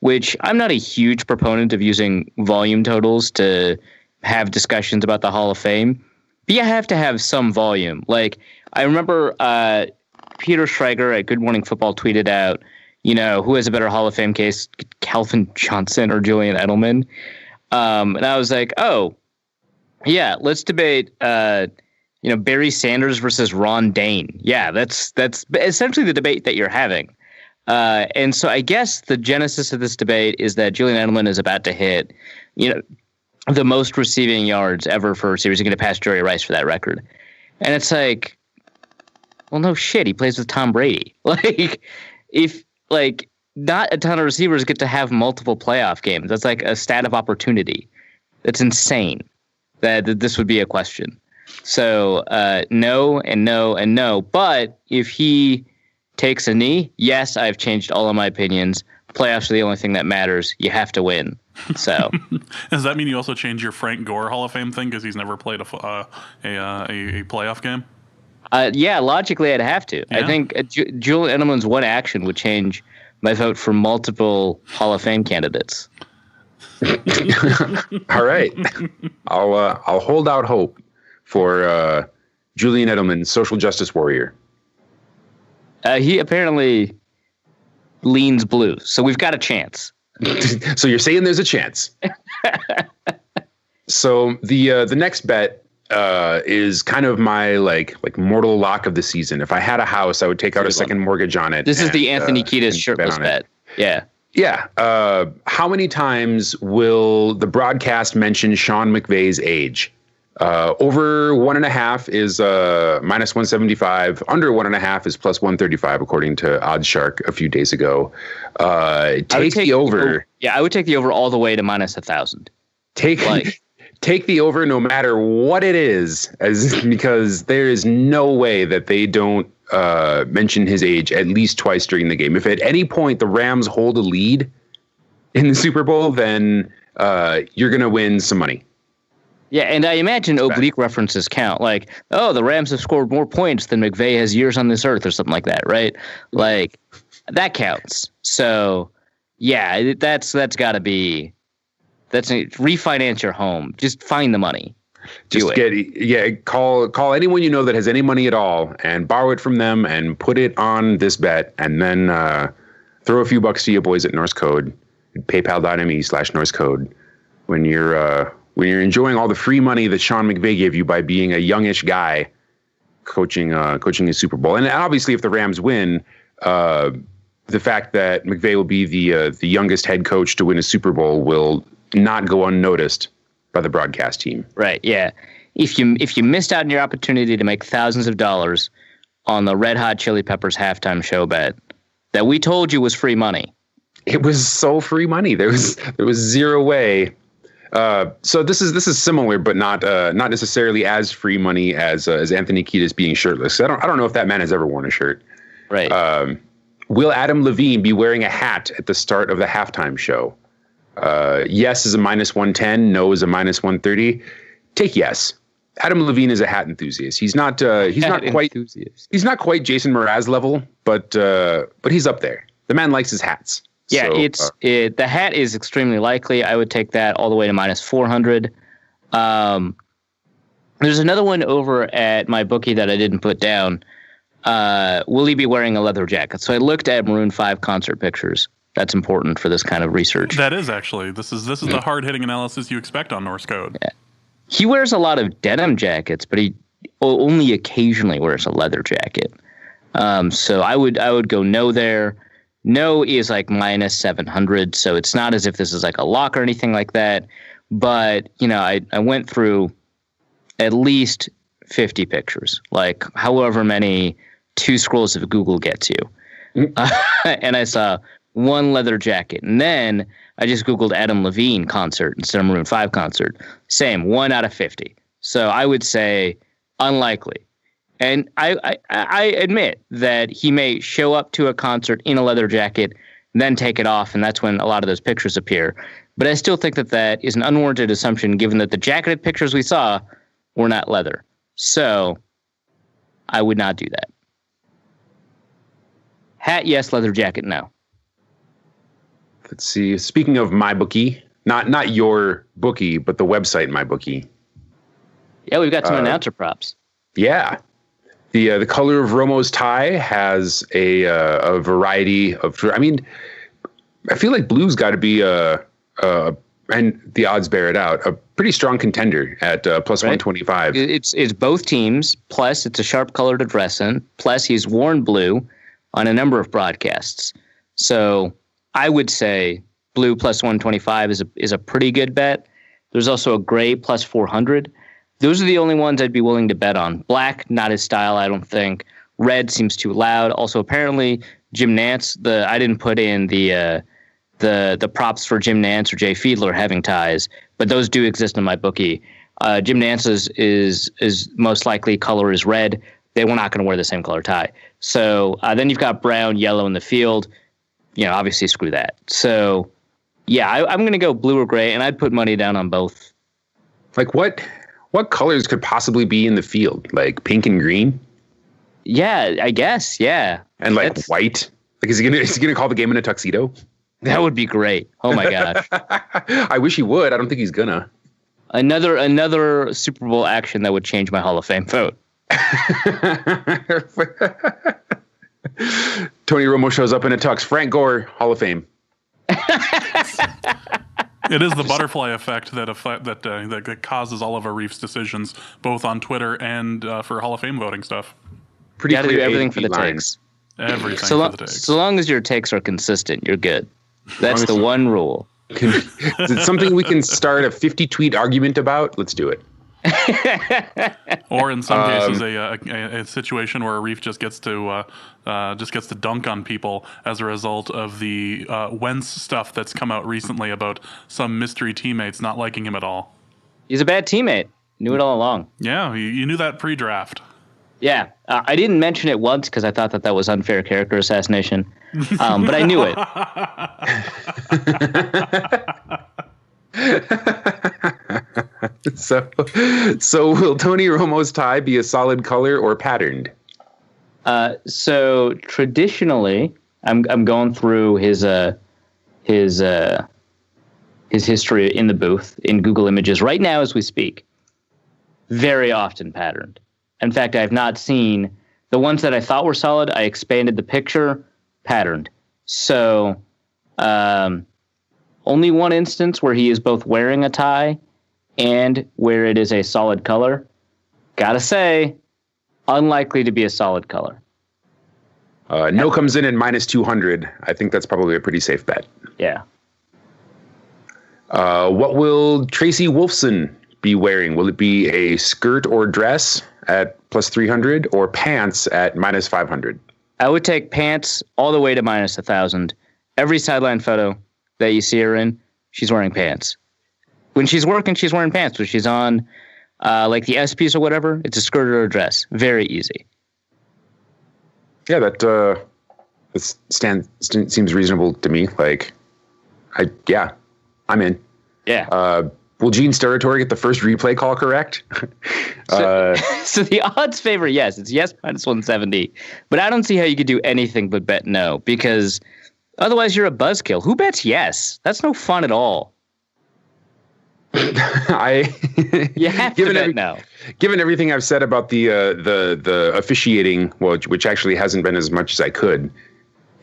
which I'm not a huge proponent of using volume totals to have discussions about the Hall of Fame. But you have to have some volume. I remember Peter Schreiger at Good Morning Football tweeted out, who has a better Hall of Fame case, Calvin Johnson or Julian Edelman? And I was like, oh, yeah, let's debate Barry Sanders versus Ron Dane. Yeah, that's essentially the debate that you're having. And so I guess the genesis of this debate is that Julian Edelman is about to hit, the most receiving yards ever for a series. He's going to pass Jerry Rice for that record. And it's well, no shit. He plays with Tom Brady. If not a ton of receivers get to have multiple playoff games. That's a stat of opportunity. That's insane that this would be a question. So no and no and no. But if he takes a knee, yes, I've changed all of my opinions. Playoffs are the only thing that matters. You have to win. So does that mean you also change your Frank Gore Hall of Fame thing because he's never played a playoff game? Yeah, logically I'd have to. Yeah. I think Julian Edelman's one action would change my vote for multiple Hall of Fame candidates. All right, I'll hold out hope for Julian Edelman, social justice warrior. He apparently leans blue, so we've got a chance. So you're saying there's a chance. So the next bet is kind of my mortal lock of the season. If I had a house, I would take out a second mortgage on it. This is the Anthony Kiedis shirtless bet. Yeah. Yeah. How many times will the broadcast mention Sean McVay's age? Over 1.5 is minus 175. Under 1.5 is plus 135, according to OddsShark a few days ago. Take the over. Yeah, I would take the over all the way to minus 1,000. Take the over no matter what it is, because there is no way that they don't mention his age at least twice during the game. If at any point the Rams hold a lead in the Super Bowl, then you're going to win some money. Yeah, and I imagine oblique references count. The Rams have scored more points than McVay has years on this earth or something like that, right? That counts. So, yeah, that's got to be refinance your home. Just find the money. Call anyone you know that has any money at all and borrow it from them and put it on this bet, and then throw a few bucks to your boys at Norse Code, PayPal.me/Norse Code when you're enjoying all the free money that Sean McVay gave you by being a youngish guy coaching a Super Bowl. And obviously, if the Rams win, the fact that McVay will be the youngest head coach to win a Super Bowl will not go unnoticed by the broadcast team. Right. Yeah. If you missed out on your opportunity to make thousands of dollars on the Red Hot Chili Peppers halftime show bet that we told you was free money, it was so free money. There was zero way. So this is similar, but not necessarily as free money as Anthony Kiedis being shirtless. I don't know if that man has ever worn a shirt. Right. Will Adam Levine be wearing a hat at the start of the halftime show? Yes is a minus 110. No is a minus 130. Take yes. Adam Levine is a hat enthusiast. He's not quite Jason Mraz level, but he's up there. The man likes his hats. Yeah, so, the hat is extremely likely. I would take that all the way to minus 400. There's another one over at my bookie that I didn't put down. Will he be wearing a leather jacket? So I looked at Maroon 5 concert pictures. That's important for this kind of research. That is actually. This is the hard-hitting analysis you expect on Norse Code. Yeah. He wears a lot of denim jackets, but he only occasionally wears a leather jacket. So I would go no there. No is like minus 700, so it's not as if this is like a lock or anything like that. But, I went through at least 50 pictures, like however many 2 scrolls of Google gets you. And I saw one leather jacket. And then I just Googled Adam Levine concert instead of Maroon 5 concert. Same, 1 out of 50. So I would say unlikely. And I admit that he may show up to a concert in a leather jacket, then take it off, and that's when a lot of those pictures appear. But I still think that is an unwarranted assumption, given that the jacketed pictures we saw were not leather. So I would not do that. Hat, yes. Leather jacket, no. Let's see. Speaking of MyBookie, not your bookie, but the website MyBookie. Yeah, we've got some announcer props. Yeah. The color of Romo's tie has a variety of. I mean, I feel like blue's got to be and the odds bear it out, a pretty strong contender at plus 125. It's both teams. Plus, it's a sharp color to dress in. Plus, he's worn blue on a number of broadcasts. So I would say blue plus 125 is a pretty good bet. There's also a gray plus 400. Those are the only ones I'd be willing to bet on. Black, not his style, I don't think. Red seems too loud. Also, apparently, Jim Nantz. I didn't put in the props for Jim Nantz or Jay Fiedler having ties, but those do exist in my bookie. Jim Nantz is most likely color is red. They were not going to wear the same color tie. So then you've got brown, yellow in the field. Obviously screw that. So yeah, I'm going to go blue or gray, and I'd put money down on both. Like what colors could possibly be in the field? Like pink and green? Yeah, I guess. Yeah. And like white? Like is he gonna call the game in a tuxedo? That would be great. Oh my gosh. I wish he would. I don't think he's gonna. Another Super Bowl action that would change my Hall of Fame vote. Tony Romo shows up in a tux. Frank Gore, Hall of Fame. It is the butterfly effect that causes all of Arif's decisions, both on Twitter and for Hall of Fame voting stuff. Pretty clear. Do everything for the takes. Everything for the takes. So long as your takes are consistent, you're good. That's the one rule. Is it something we can start a 50-tweet argument about? Let's do it. Or in some cases, a situation where Arif just gets to dunk on people as a result of the Wentz stuff that's come out recently about some mystery teammates not liking him at all. He's a bad teammate. Knew it all along. Yeah, you knew that pre-draft. Yeah, I didn't mention it once because I thought that was unfair character assassination, but I knew it. So will Tony Romo's tie be a solid color or patterned? So traditionally, I'm going through his history in the booth in Google Images right now as we speak. Very often patterned. In fact, I have not seen the ones that I thought were solid. I expanded the picture, patterned. So only one instance where he is both wearing a tie and where it is a solid color. Gotta say, unlikely to be a solid color. No comes in at minus 200. I think that's probably a pretty safe bet. Yeah. What will Tracy Wolfson be wearing? Will it be a skirt or dress at plus 300 or pants at minus 500? I would take pants all the way to minus 1,000. Every sideline photo that you see her in, she's wearing pants. When she's working, she's wearing pants. When she's on like the SPs or whatever, it's a skirt or a dress. Very easy. Yeah, that seems reasonable to me. Like, I'm in. Yeah. Will Gene Steratore get the first replay call correct? So the odds favor yes. It's yes minus 170. But I don't see how you could do anything but bet no, because otherwise you're a buzzkill. Who bets yes? That's no fun at all. You have to bet no. Given everything I've said about the officiating, which actually hasn't been as much as I could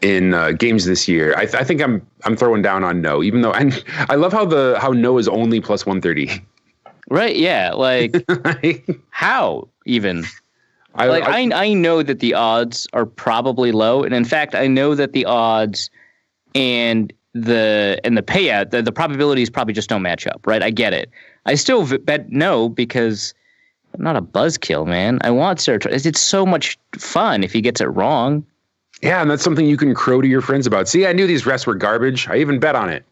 in games this year, I think I'm throwing down on no. Even though I love how no is only plus 130. Right? Yeah. Like how even? I know that the odds are probably low, and in fact, I know that the odds and the payout, the probabilities probably just don't match up, right? I get it. I still bet no because I'm not a buzzkill, man. I want Steratore. It's so much fun if he gets it wrong. Yeah, and that's something you can crow to your friends about. See, I knew these refs were garbage. I even bet on it.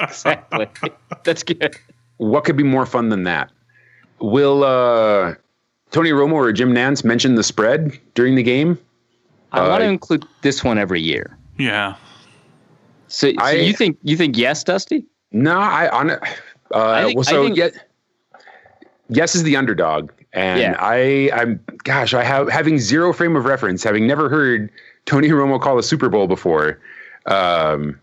Exactly. That's good. What could be more fun than that? Will Tony Romo or Jim Nantz mention the spread during the game? I want to include this one every year. Yeah. So you think yes, Dusty? No, yes is the underdog, and yeah. Having zero frame of reference, having never heard Tony Romo call a Super Bowl before. My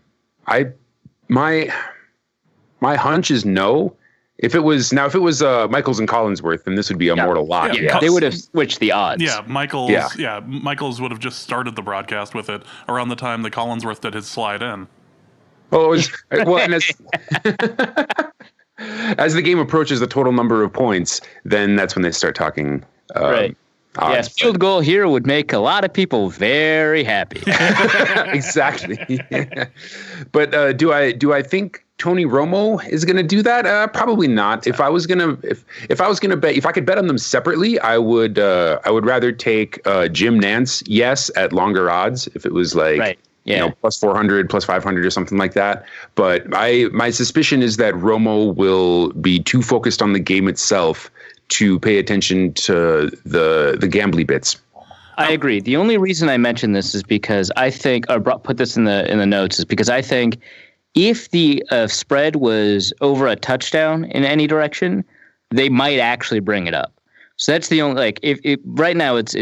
hunch is no. If it was Michaels and Collinsworth, then this would be a mortal lock. Yeah, they would have switched the odds. Yeah, Michaels would have just started the broadcast with it around the time that Collinsworth did his slide in. Oh, and as the game approaches the total number of points, then that's when they start talking. Right. Yes, field goal here would make a lot of people very happy. Exactly. But do I think Tony Romo is going to do that? Probably not. If I was gonna bet, if I could bet on them separately, I would rather take Jim Nantz yes at longer odds. If it was like plus 400, plus 500 or something like that. But my suspicion is that Romo will be too focused on the game itself to pay attention to the gambly bits. I agree. The only reason I mention this is because I think, or put this in the notes, is because I think if the spread was over a touchdown in any direction, they might actually bring it up. So that's the only, if right now it's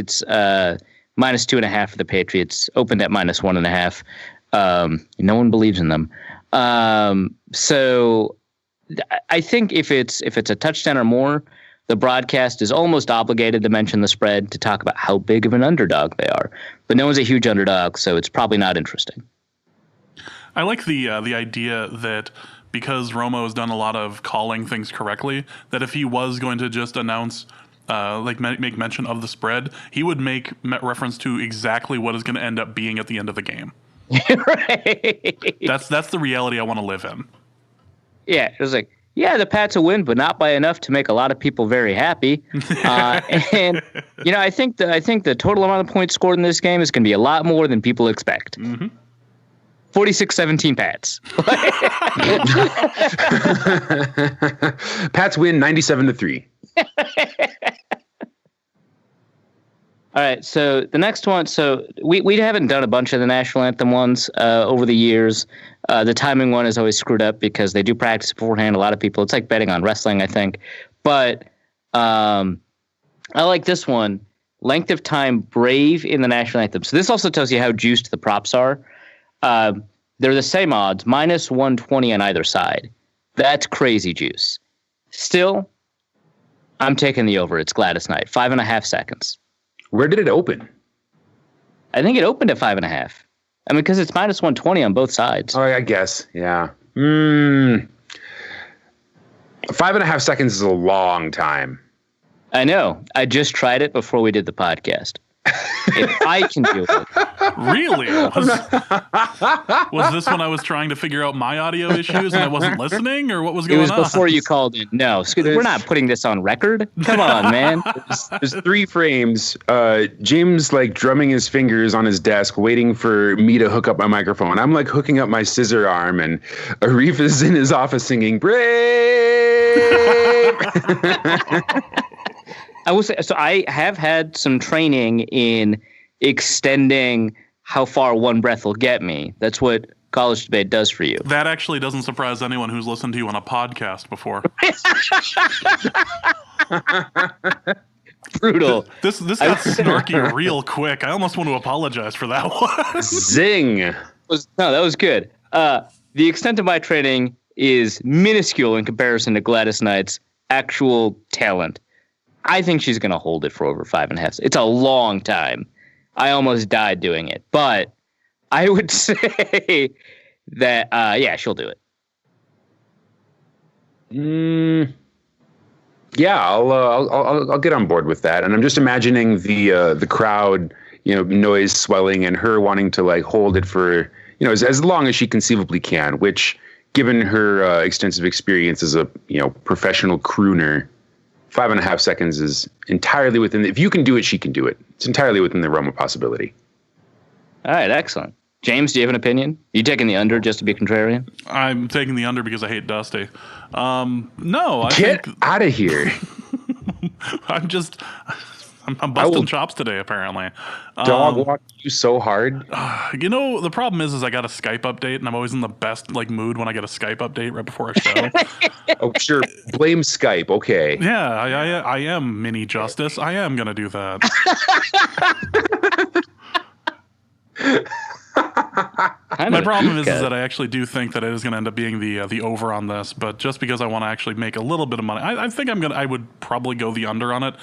minus 2.5 for the Patriots, opened at minus 1.5. No one believes in them. So I think if it's a touchdown or more, the broadcast is almost obligated to mention the spread to talk about how big of an underdog they are. But no one's a huge underdog, so it's probably not interesting. I like the idea that because Romo has done a lot of calling things correctly, that if he was going to just announce, make mention of the spread, he would make reference to exactly what is going to end up being at the end of the game. Right. That's the reality I want to live in. Yeah, it was like, yeah, the Pats will win, but not by enough to make a lot of people very happy. And I think the total amount of points scored in this game is going to be a lot more than people expect. Mm-hmm. 46-17 Pats. Pats win 97-3. All right, so the next one. So we haven't done a bunch of the national anthem ones over the years. The timing one is always screwed up because they do practice beforehand. A lot of people, it's like betting on wrestling, I think. But I like this one. Length of time brave in the national anthem. So this also tells you how juiced the props are. They're the same odds, minus 120 on either side. That's crazy juice. Still, I'm taking the over. It's Gladys Knight, 5.5 seconds. Where did it open? I think it opened at 5.5. I mean, because it's minus 120 on both sides. Oh, I guess. Yeah. 5.5 seconds is a long time. I know. I just tried it before we did the podcast. If I can do it. Really? Was this when I was trying to figure out my audio issues and I wasn't listening, or what was going on? It was before you called in. No, we're not putting this on record. Come on, man. There's 3 frames. James drumming his fingers on his desk, waiting for me to hook up my microphone. I'm hooking up my scissor arm, and Arif is in his office singing "Brave." I will say, so I have had some training in extending how far one breath will get me. That's what college debate does for you. That actually doesn't surprise anyone who's listened to you on a podcast before. Brutal. This got snarky real quick. I almost want to apologize for that one. Zing. No, that was good. The extent of my training is minuscule in comparison to Gladys Knight's actual talent. I think she's going to hold it for over 5.5. It's a long time. I almost died doing it, but I would say that yeah, she'll do it. Yeah, I'll get on board with that. And I'm just imagining the crowd, noise swelling and her wanting to like hold it for as long as she conceivably can. Which, given her extensive experience as a professional crooner, 5.5 seconds is entirely within. If you can do it, she can do it. It's entirely within the realm of possibility. All right, excellent. James, do you have an opinion? You taking the under just to be contrarian? I'm taking the under because I hate Dusty. No, I Get think out of here. I'm busting chops today, apparently. Dog walk you so hard. The problem is I got a Skype update, and I'm always in the best mood when I get a Skype update right before a show. Oh, sure. Blame Skype. Okay. Yeah, I am mini justice. I am gonna do that. My problem is that I actually do think that it is going to end up being the over on this, but just because I want to actually make a little bit of money, I think I would probably go the under on it.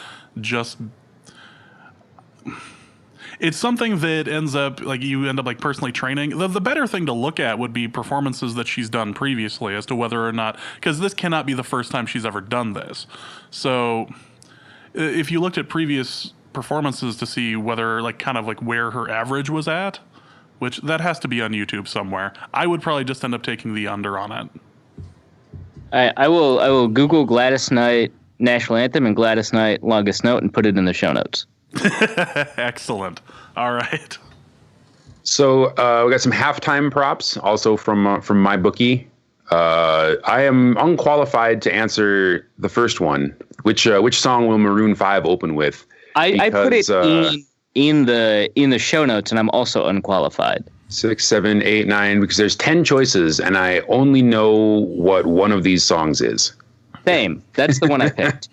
It's something that ends up you end up personally training. The better thing to look at would be performances that she's done previously as to whether or not, because this cannot be the first time she's ever done this. So if you looked at previous performances to see whether where her average was at, which that has to be on YouTube somewhere, I would probably just end up taking the under on it. I will Google Gladys Knight National Anthem and Gladys Knight Longest Note and put it in the show notes. Excellent. All right. So we got some halftime props also from my bookie. I am unqualified to answer the first one. Which song will Maroon 5 open with? I put it in the show notes, and I'm also unqualified. 6, 7, 8, 9, because there's 10 choices, and I only know what one of these songs is. Same. That's the one I picked.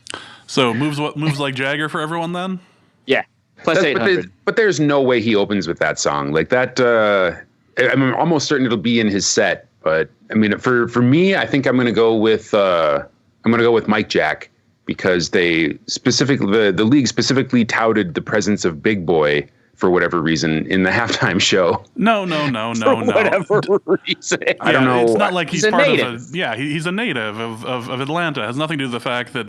So moves like Jagger for everyone then? Yeah. Plus 800. But there's no way he opens with that song. Like that, I'm almost certain it'll be in his set. But I mean, for me, I think I'm going to go with Mike Jack, because they specifically the league specifically touted the presence of Big Boy for whatever reason in the halftime show. No. Whatever reason. I don't know. It's not like he's part native. of he's a native of Atlanta. It has nothing to do with the fact that,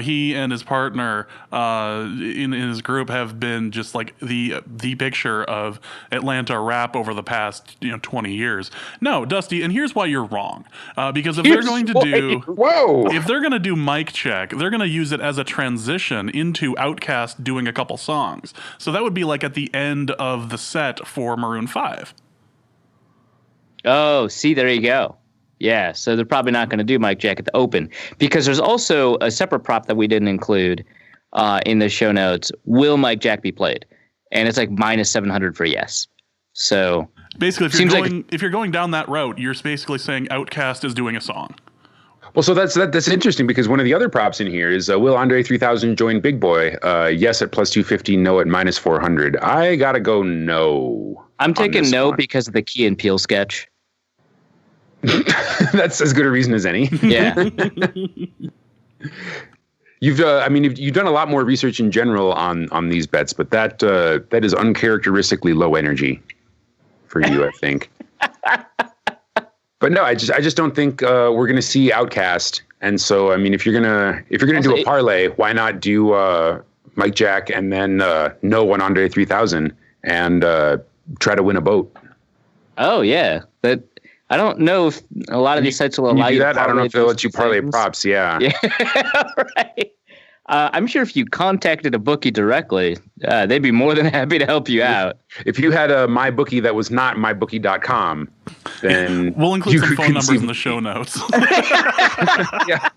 he and his partner in his group have been just the picture of Atlanta rap over the past 20 years. No, Dusty, and here's why you're wrong. Because if they're going to do Mic Check, they're going to use it as a transition into Outkast doing a couple songs. So that would be at the end of the set for Maroon 5. Oh, see, there you go. Yeah, so they're probably not going to do Mike Jack at the open, because there's also a separate prop that we didn't include in the show notes. Will Mike Jack be played? And it's minus 700 for yes. So basically, if you're going down that route, you're basically saying Outkast is doing a song. Well, so that's interesting, because one of the other props in here is will Andre 3000 join Big Boy? Yes at plus 250, no at minus 400. I gotta go no. I'm taking no because of the Key and Peele sketch. That's as good a reason as any. Yeah. You've done a lot more research in general on these bets, but that is uncharacteristically low energy for you, I think. But no, I just don't think we're going to see Outkast. And so, I mean, if you're gonna do a parlay, why not do Mike Jack and then no one Andre 3000 and try to win a boat? Oh yeah, but I don't know if a lot of these sites will allow you to parlay. I don't know if they'll let you parlay props. Yeah. Right. I'm sure if you contacted a bookie directly, they'd be more than happy to help you out. If you had a MyBookie that was not mybookie.com, then we'll include some phone numbers in the show notes. Yeah.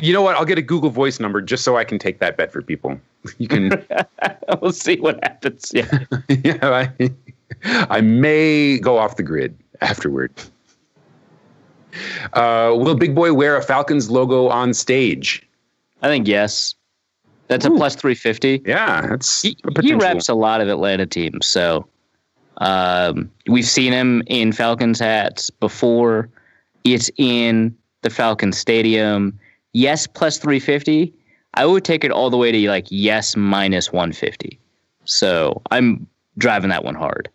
You know what? I'll get a Google Voice number just so I can take that bet for people. You can. We'll see what happens. Yeah. Yeah. I may go off the grid afterward. Will Big Boy wear a Falcons logo on stage? I think yes. That's a plus 350. Yeah, that's he reps a lot of Atlanta teams, so we've seen him in Falcons hats before. It's in the Falcons Stadium. Yes, plus 350. I would take it all the way to like yes minus 150. So I'm driving that one hard.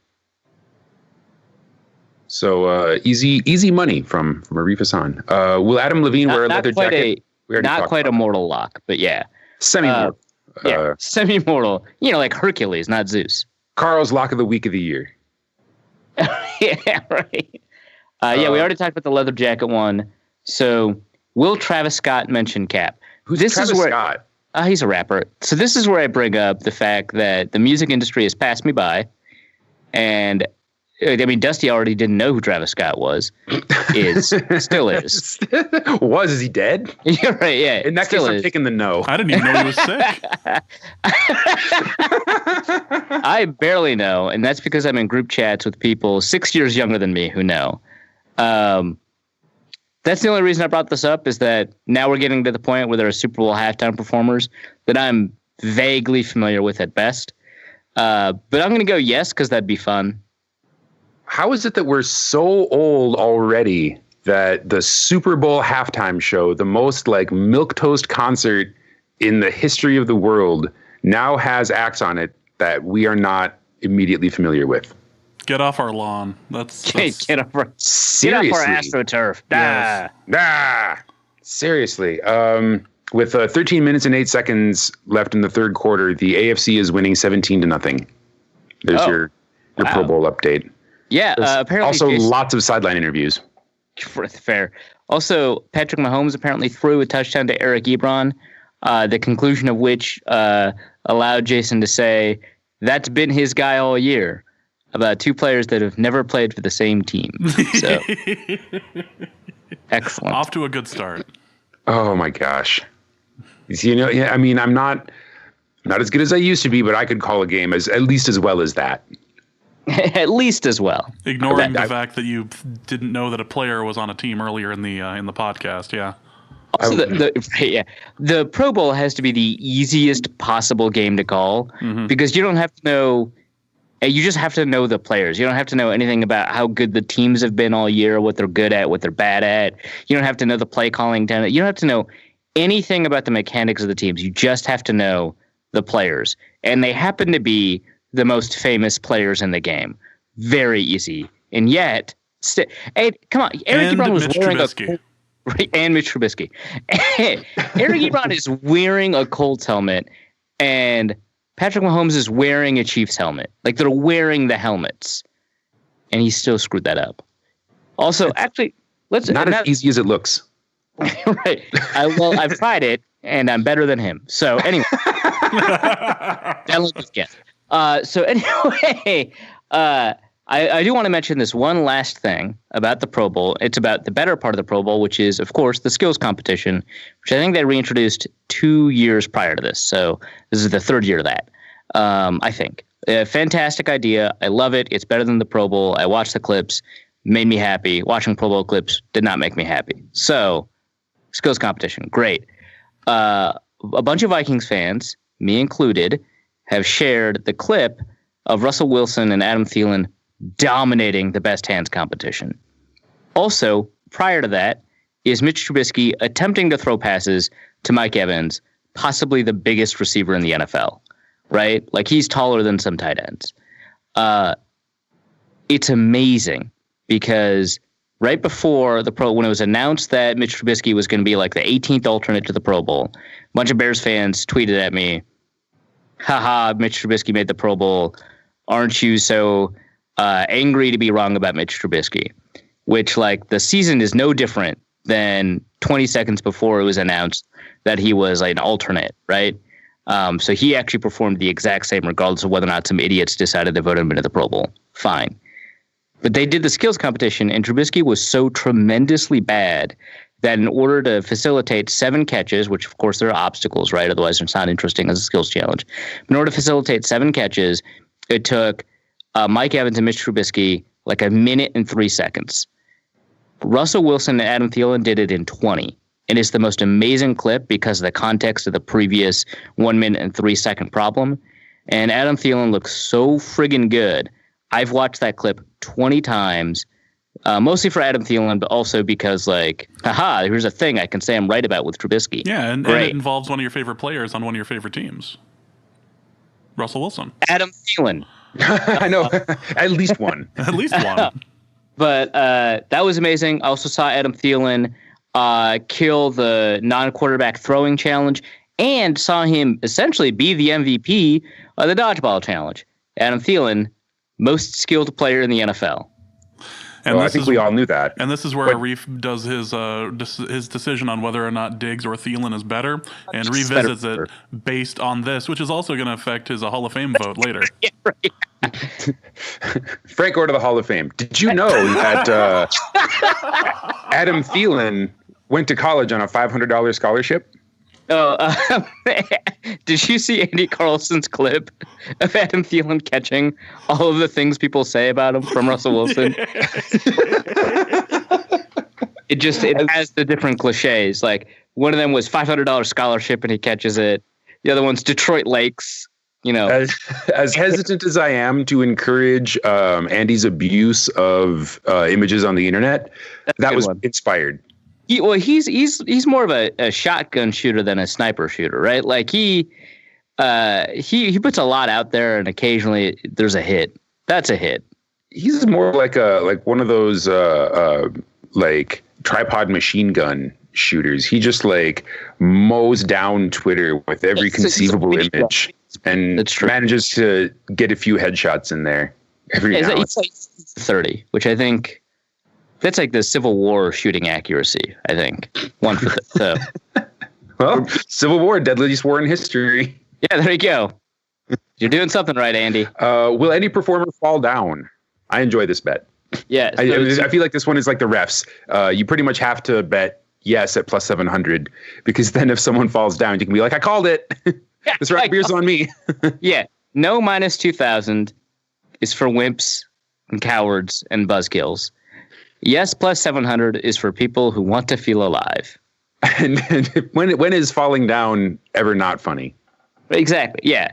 So easy money from Arif Hassan. Will Adam Levine wear a leather jacket? Not quite a mortal lock, but yeah. Semi-mortal. Semi-mortal. Like Hercules, not Zeus. Carl's lock of the week of the year. Yeah, right. We already talked about the leather jacket one. So will Travis Scott mention Cap? Who's Travis Scott? He's a rapper. So this is where I bring up the fact that the music industry has passed me by. And I mean, Dusty already didn't know who Travis Scott was. Still is. Is he dead? You're right, yeah. In that case, I'm taking the no. I didn't even know he was sick. I barely know, and that's because I'm in group chats with people 6 years younger than me who know. That's the only reason I brought this up, is that now we're getting to the point where there are Super Bowl halftime performers that I'm vaguely familiar with at best. But I'm going to go yes, because that'd be fun. How is it that we're so old already that the Super Bowl halftime show, the most like milquetoast concert in the history of the world, now has acts on it that we are not immediately familiar with? Get off our lawn. That's get off our AstroTurf. Seriously. With 13 minutes and 8 seconds left in the third quarter, the AFC is winning 17-0. There's your Pro Bowl update. Yeah, apparently. Also, lots of sideline interviews. Fair. Also, Patrick Mahomes apparently threw a touchdown to Eric Ebron, the conclusion of which allowed Jason to say, that's been his guy all year, about two players that have never played for the same team. So, excellent. Off to a good start. Oh, my gosh. I mean, I'm not as good as I used to be, but I could call a game at least as well as that. At least as well. Ignoring the fact that you didn't know that a player was on a team earlier in the podcast, yeah. Also, the Pro Bowl has to be the easiest possible game to call because you don't have to know. You just have to know the players. You don't have to know anything about how good the teams have been all year, what they're good at, what they're bad at. You don't have to know the play calling. You don't have to know anything about the mechanics of the teams. You just have to know the players, and they happen to be the most famous players in the game. Very easy. And yet, hey, come on. Eric Ebron was wearing and Mitch Trubisky. Eric Ebron is wearing a Colts helmet, and Patrick Mahomes is wearing a Chiefs helmet. Like, they're wearing the helmets. And he still screwed that up. Also, actually, let's... Not as easy as it looks. Right. I've tried it, and I'm better than him. So, anyway. Let's just guess. So anyway, I do want to mention this one last thing about the Pro Bowl. It's about the better part of the Pro Bowl, which is, of course, the skills competition, which I think they reintroduced 2 years prior to this. So this is the third year of that, I think. Fantastic idea. I love it. It's better than the Pro Bowl. I watched the clips, made me happy. Watching Pro Bowl clips did not make me happy. So skills competition, great. A bunch of Vikings fans, me included, have shared the clip of Russell Wilson and Adam Thielen dominating the best hands competition. Also, prior to that, is Mitch Trubisky attempting to throw passes to Mike Evans, possibly the biggest receiver in the NFL, right? Like, he's taller than some tight ends. It's amazing because right before when it was announced that Mitch Trubisky was going to be like the 18th alternate to the Pro Bowl, a bunch of Bears fans tweeted at me, haha, Mitch Trubisky made the Pro Bowl. Aren't you so angry to be wrong about Mitch Trubisky? Which, like, the season is no different than 20 seconds before it was announced that he was like an alternate, right? So he actually performed the exact same regardless of whether or not some idiots decided to vote him into the Pro Bowl. Fine. But they did the skills competition, and Trubisky was so tremendously bad that in order to facilitate 7 catches, which of course there are obstacles, right? Otherwise it's not interesting as a skills challenge. In order to facilitate 7 catches, it took Mike Evans and Mitch Trubisky like a minute and 3 seconds. Russell Wilson and Adam Thielen did it in 20. And it's the most amazing clip because of the context of the previous 1 minute and 3 second problem. And Adam Thielen looks so friggin' good. I've watched that clip 20 times, mostly for Adam Thielen, but also because, like, haha, here's a thing I can say I'm right about with Trubisky. Yeah, and it involves one of your favorite players on one of your favorite teams. Russell Wilson. Adam Thielen. I know. At least one. At least one. But that was amazing. I also saw Adam Thielen kill the non-quarterback throwing challenge and saw him essentially be the MVP of the dodgeball challenge. Adam Thielen, most skilled player in the NFL. And I think we all knew that. And this is where Arif does his decision on whether or not Diggs or Thielen is better, and revisits it based on this, which is also going to affect his Hall of Fame vote later. Yeah, right. Frank Gore to the Hall of Fame. Did you know that Adam Thielen went to college on a $500 scholarship? Oh, did you see Andy Carlson's clip of Adam Thielen catching all of the things people say about him from Russell Wilson? It has the different cliches. Like, one of them was $500 scholarship and he catches it. The other one's Detroit Lakes. You know, as hesitant as I am to encourage Andy's abuse of images on the internet, that was inspired. He's more of a shotgun shooter than a sniper shooter, right? Like he puts a lot out there, and occasionally there's a hit. That's a hit. He's more like one of those like tripod machine gun shooters. He just like mows down Twitter with every conceivable image and manages to get a few headshots in there every now and then. It's like 30, which I think. That's like the Civil War shooting accuracy, I think. One for the well, Civil War, deadliest war in history. Yeah, there you go. You're doing something right, Andy. Will any performer fall down? I enjoy this bet. Yeah. I feel like this one is like the refs. You pretty much have to bet yes at plus 700, because then if someone falls down, you can be like, I called it. This rack beer's on me. Yeah. No minus 2,000 is for wimps and cowards and buzzkills. Yes, plus 700 is for people who want to feel alive. And when is falling down ever not funny? Exactly. Yeah.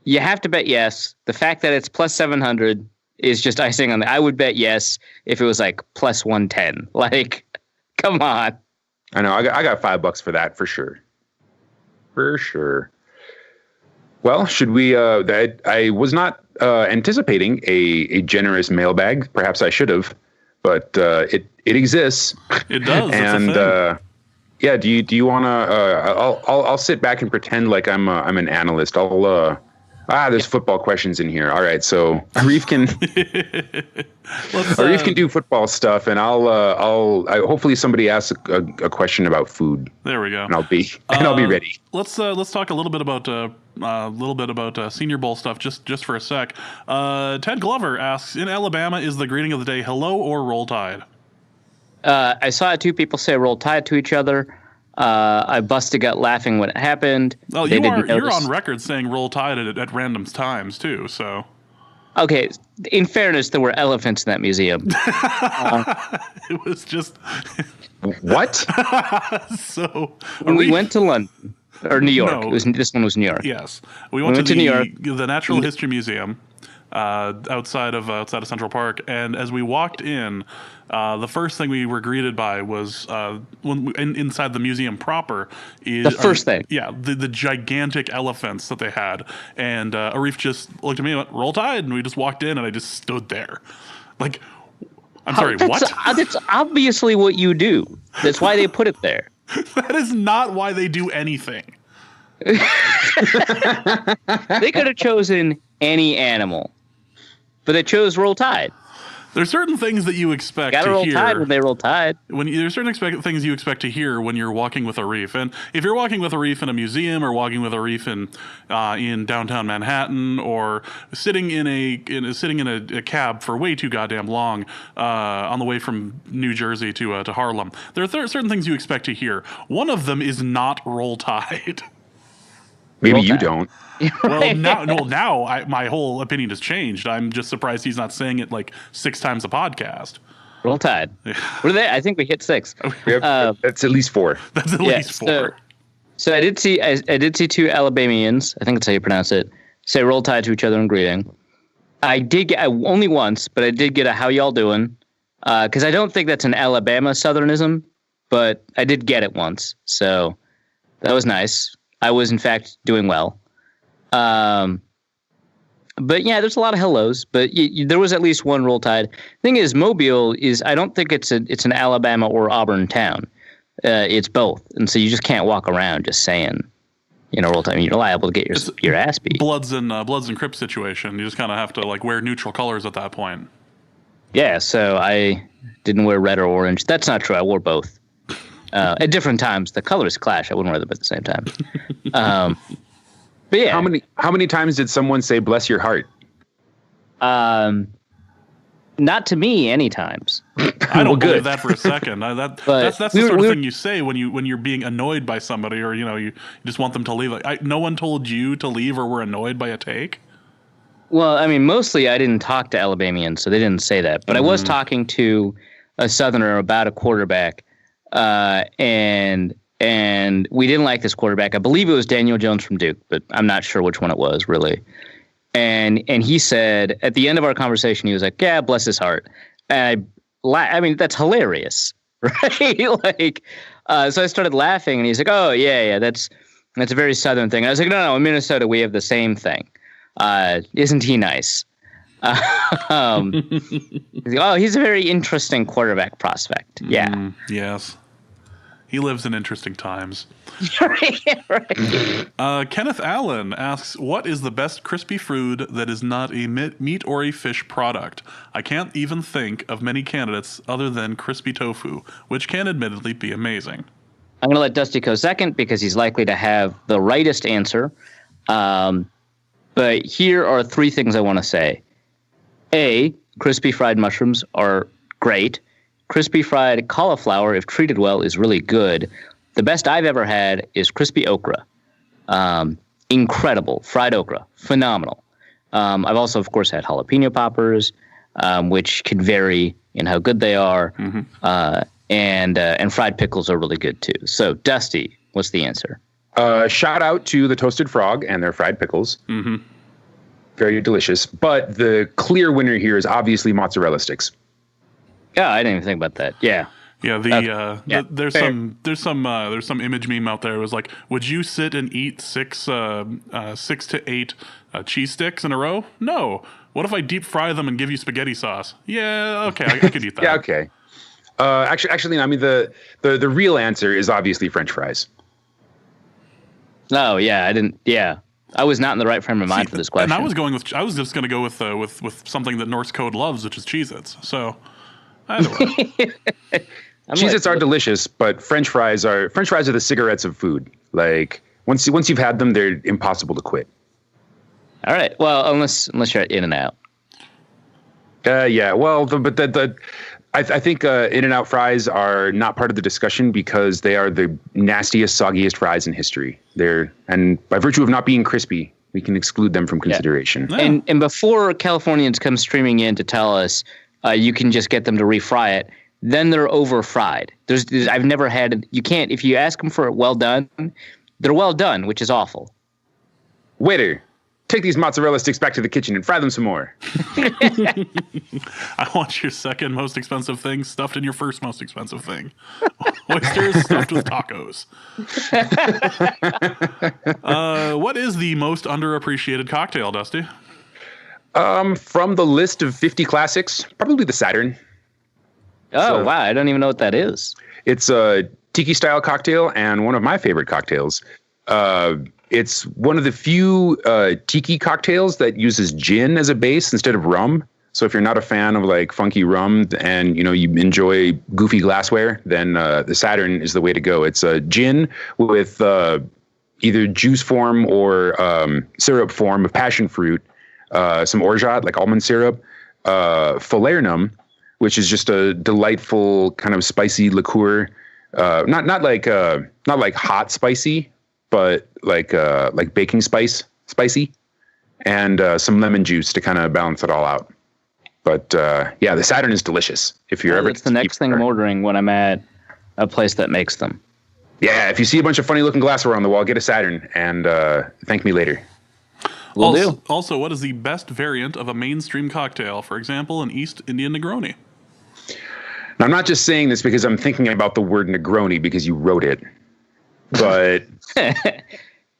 You have to bet yes. The fact that it's plus 700 is just icing on the. I would bet yes if it was like plus 110. Like, come on. I know. I got $5 for that for sure. For sure. Well, should we? I was not anticipating a generous mailbag. Perhaps I should have, but it exists. It does. And yeah, do you want to? I'll sit back and pretend like I'm an analyst. There's football questions in here. All right, so Arif can do football stuff, and I'll hopefully somebody asks a question about food. There we go. And I'll be ready. Let's talk a little bit about Senior Bowl stuff just for a sec. Ted Glover asks, in Alabama, is the greeting of the day hello or roll tide? I saw two people say roll tide to each other. I busted gut laughing when it happened. Oh, you're on record saying roll tide at random times too. So, okay. In fairness, there were elephants in that museum. It was just what? So we went to London or New York. No, this one was New York. Yes, we went to New York, the Natural History Museum. Outside of Central Park, and as we walked in, the first thing we were greeted by was inside the museum proper is the first thing. Yeah, the gigantic elephants that they had, and Arif just looked at me and went, "Roll Tide," and we just walked in, and I just stood there, like, I'm sorry, what? That's obviously what you do. That's why they put it there. That is not why they do anything. They could have chosen any animal. But they chose roll tide. There's certain things that you expect to hear. Gotta roll tide when they roll tide. There's certain things you expect to hear when you're walking with Arif. And if you're walking with Arif in a museum or walking with Arif in downtown Manhattan or sitting in a cab for way too goddamn long on the way from New Jersey to Harlem, there are certain things you expect to hear. One of them is not roll tide. Maybe Roll you Tide. don't. Well, now my whole opinion has changed. I'm just surprised he's not saying it like 6 times a podcast. Roll Tide. What are they? I think we hit 6. That's at least 4. That's at least 4. So I did see 2 Alabamians, I think that's how you pronounce it, say Roll Tide to each other in greeting. I did get only once, but I did get a how y'all doing, because I don't think that's an Alabama Southernism, but I did get it once, so that was nice. I was in fact doing well. But yeah, there's a lot of hellos, but there was at least one Roll Tide. Thing is, Mobile is, I don't think it's an Alabama or Auburn town. It's both, and so you just can't walk around just saying, Roll Tide. You're liable to get your ass beat. Bloods and Crips situation. You just kind of have to like wear neutral colors at that point. Yeah, so I didn't wear red or orange. That's not true. I wore both at different times. The colors clash. I wouldn't wear them at the same time. But yeah, how many times did someone say "bless your heart"? Not to me any times. I don't believe that for a second. That's the sort of thing you say when you're being annoyed by somebody, or you just want them to leave. Like, no one told you to leave or were annoyed by a take. Well, I mean, mostly I didn't talk to Alabamians, so they didn't say that. But I was talking to a Southerner about a quarterback, and we didn't like this quarterback. I believe it was Daniel Jones from Duke, but I'm not sure which one it was, really. And he said, at the end of our conversation, he was like, yeah, bless his heart. And I mean, that's hilarious, right? So I started laughing, and he's like, oh, yeah, that's a very Southern thing. And I was like, no, in Minnesota, we have the same thing. Isn't he nice? Oh, he's a very interesting quarterback prospect. Yeah. Yes. He lives in interesting times. Right. Kenneth Allen asks, what is the best crispy food that is not a meat or a fish product? I can't even think of many candidates other than crispy tofu, which can admittedly be amazing. I'm going to let Dusty go second because he's likely to have the rightest answer. But here are 3 things I want to say. A, crispy fried mushrooms are great. Crispy fried cauliflower, if treated well, is really good. The best I've ever had is crispy okra. Incredible. Fried okra. Phenomenal. I've also, of course, had jalapeno poppers, which can vary in how good they are. Mm-hmm. And fried pickles are really good, too. So, Dusty, what's the answer? Shout out to the Toasted Frog and their fried pickles. Mm-hmm. Very delicious. But the clear winner here is obviously mozzarella sticks. Yeah, I didn't even think about that. Yeah. Yeah, there's some image meme out there. It was like, would you sit and eat 6 to 8 cheese sticks in a row? No. What if I deep fry them and give you spaghetti sauce? Yeah, okay, I could eat that. Yeah, okay. Actually, I mean the real answer is obviously French fries. Oh yeah, I didn't. Yeah, I was not in the right frame of mind for this question. And I was just going to go with something that Norse Code loves, which is Cheez-Its. So. Cheez-Its are delicious, but French fries are the cigarettes of food. Like once you've had them, they're impossible to quit. All right. Well, unless you're at In-N-Out. Yeah. Well, I think In-N-Out fries are not part of the discussion because they are the nastiest, soggiest fries in history. And by virtue of not being crispy, we can exclude them from consideration. Yeah. And before Californians come streaming in to tell us you can just get them to refry it, then they're over fried. I've never had. You can't, if you ask them for it well done, they're well done, which is awful. Waiter, take these mozzarella sticks back to the kitchen and fry them some more. I want your second most expensive thing stuffed in your first most expensive thing. Oysters stuffed with tacos. What is the most underappreciated cocktail, Dusty? From the list of 50 classics, probably the Saturn. Oh, wow. I don't even know what that is. It's a tiki-style cocktail and one of my favorite cocktails. It's one of the few tiki cocktails that uses gin as a base instead of rum. So if you're not a fan of like funky rum and you enjoy goofy glassware, then the Saturn is the way to go. It's a gin with either juice form or syrup form of passion fruit, some orgeat like almond syrup, falernum, which is just a delightful kind of spicy liqueur. Not like hot spicy, but like baking spicy, and some lemon juice to kind of balance it all out. But yeah, the Saturn is delicious. If you're ever, that's the next thing I'm ordering when I'm at a place that makes them. Yeah, if you see a bunch of funny looking glassware on the wall, get a Saturn and thank me later. Will do. Also, what is the best variant of a mainstream cocktail? For example, an East Indian Negroni. Now, I'm not just saying this because I'm thinking about the word Negroni because you wrote it, but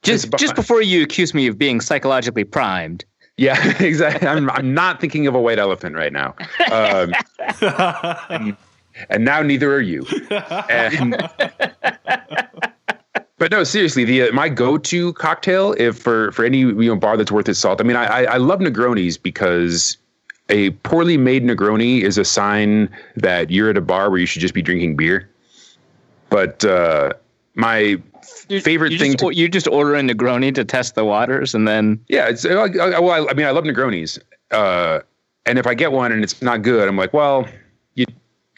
just before you accuse me of being psychologically primed. Yeah, exactly. I'm not thinking of a white elephant right now, and now neither are you. But no, seriously, my go-to cocktail, if for any bar that's worth its salt. I mean, I love Negronis because a poorly made Negroni is a sign that you're at a bar where you should just be drinking beer. But my favorite thing you just order a Negroni to test the waters, and then it's I love Negronis, and if I get one and it's not good, I'm like, well,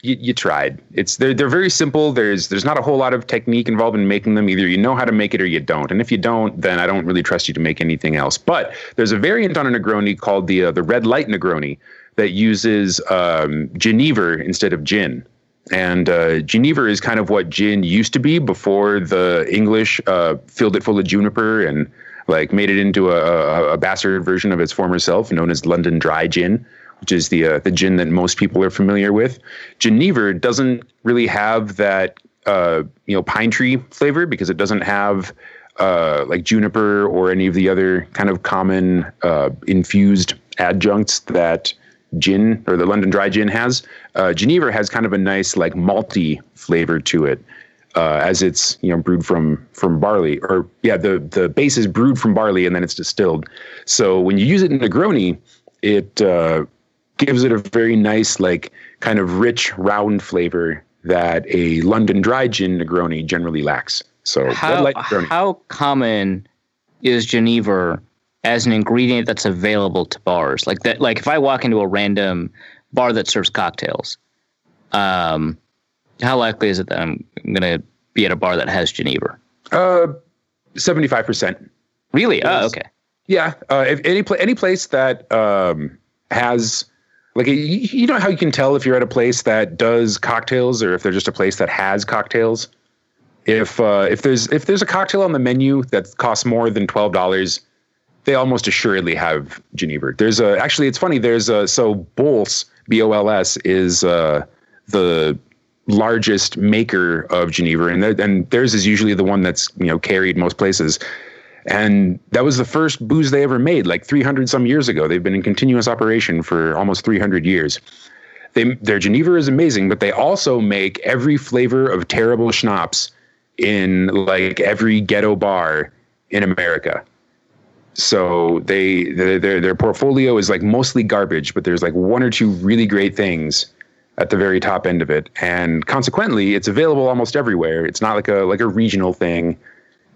you tried. They're very simple. There's not a whole lot of technique involved in making them. Either you know how to make it or you don't. And if you don't, then I don't really trust you to make anything else. But there's a variant on a Negroni called the red light Negroni that uses Genever instead of gin. And Genever is kind of what gin used to be before the English filled it full of juniper and like made it into a bastard version of its former self, known as London Dry Gin, which is the gin that most people are familiar with. Genever doesn't really have that pine tree flavor because it doesn't have like juniper or any of the other kind of common infused adjuncts that gin or the London Dry Gin has. Genever has kind of a nice like malty flavor to it, as it's brewed from barley, or the base is brewed from barley and then it's distilled. So when you use it in Negroni, it gives it a very nice, like, kind of rich, round flavor that a London Dry Gin Negroni generally lacks. So how common is Genever as an ingredient that's available to bars? Like that, like if I walk into a random bar that serves cocktails, how likely is it that I'm going to be at a bar that has Genever? 75%. Really? Oh, okay. Yeah. If any place that has, like, you know how you can tell if you're at a place that does cocktails or if they're just a place that has cocktails. If there's a cocktail on the menu that costs more than $12, they almost assuredly have Genever. Actually, it's funny. So Bols, Bols, is the largest maker of Genever, and theirs is usually the one that's carried most places. And that was the first booze they ever made, like 300 some years ago. They've been in continuous operation for almost 300 years. Their Genever is amazing, but they also make every flavor of terrible schnapps in like every ghetto bar in America. So their portfolio is like mostly garbage, but there's like one or two really great things at the very top end of it. And consequently, it's available almost everywhere. It's not like a regional thing.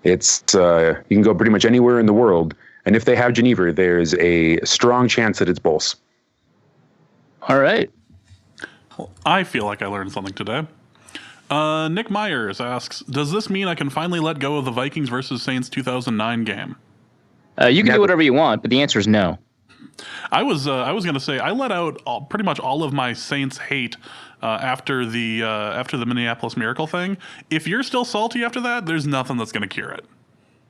It's you can go pretty much anywhere in the world, and if they have Genever, there's a strong chance that it's Bols. All right. Well, I feel like I learned something today. Nick Myers asks, does this mean I can finally let go of the Vikings versus Saints 2009 game? You can do whatever you want, but the answer is no. I was going to say I let out pretty much all of my Saints hate after the Minneapolis Miracle thing. If you're still salty after that, there's nothing that's going to cure it.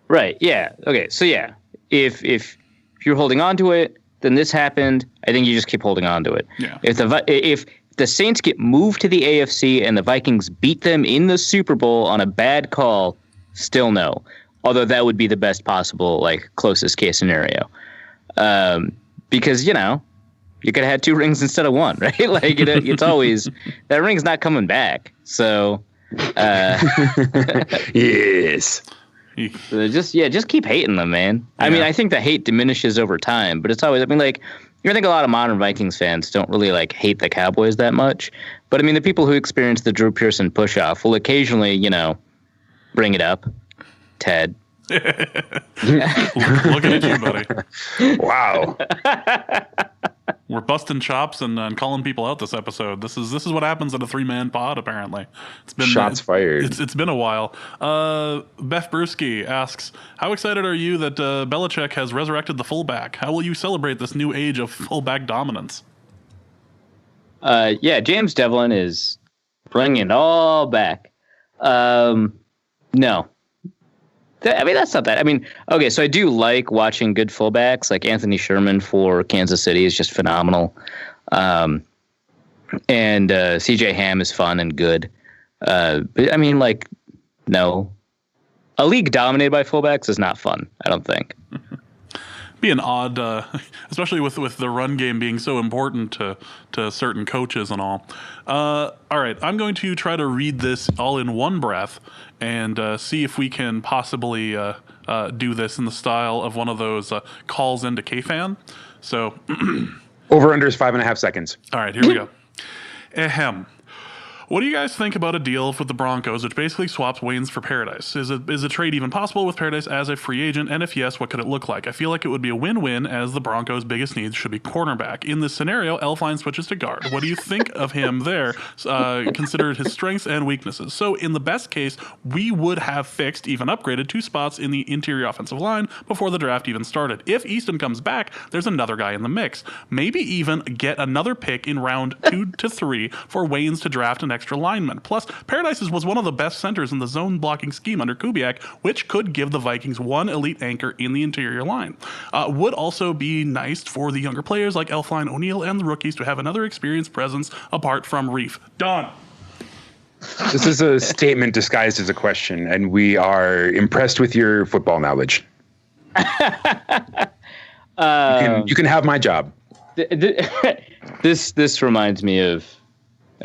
Right. Yeah. Okay. So yeah, if you're holding on to it, then this happened. I think you just keep holding on to it. Yeah. If the Saints get moved to the AFC and the Vikings beat them in the Super Bowl on a bad call, still no. Although that would be the best possible, like, closest case scenario. Because, you could have had 2 rings instead of 1, right? Like, it's always, that ring's not coming back. So, yes. So just keep hating them, man. Yeah. I mean, I think the hate diminishes over time, but it's always, I think a lot of modern Vikings fans don't really, like, hate the Cowboys that much. But, I mean, the people who experience the Drew Pearson push-off will occasionally, bring it up. Ted. Looking at you, buddy. Wow. We're busting chops and calling people out this episode. This is what happens at a 3-man pod. Apparently, it's been shots fired. It's been a while. Beth Brewski asks, "How excited are you that Belichick has resurrected the fullback? How will you celebrate this new age of fullback dominance?" Yeah, James Devlin is bringing it all back. No. I mean, that's not that. I mean, okay, so I do like watching good fullbacks. Like Anthony Sherman for Kansas City is just phenomenal. And CJ Ham is fun and good. But I mean, like, no. A league dominated by fullbacks is not fun, I don't think. Be an odd, especially with the run game being so important to certain coaches and all. All right, I'm going to try to read this all in one breath and see if we can possibly do this in the style of one of those calls into K-Fan. So, Over under is 5.5 seconds. All right, here we go. Ahem. What do you guys think about a deal with the Broncos, which basically swaps Waynes for Paradise? Is a trade even possible with Paradise as a free agent? And if yes, what could it look like? I feel like it would be a win-win, as the Broncos' biggest needs should be cornerback. In this scenario, Elflein switches to guard. What do you think of him there, considered his strengths and weaknesses? So in the best case, we would have fixed, even upgraded, 2 spots in the interior offensive line before the draft even started. If Easton comes back, there's another guy in the mix. Maybe even get another pick in round 2 to 3 for Waynes to draft an extra lineman. Plus, Paradise was one of the best centers in the zone blocking scheme under Kubiak, which could give the Vikings one elite anchor in the interior line. Would also be nice for the younger players like Elflein, O'Neal, and the rookies to have another experienced presence apart from Reef. Done. This is a statement disguised as a question, and we are impressed with your football knowledge. You can have my job. This reminds me of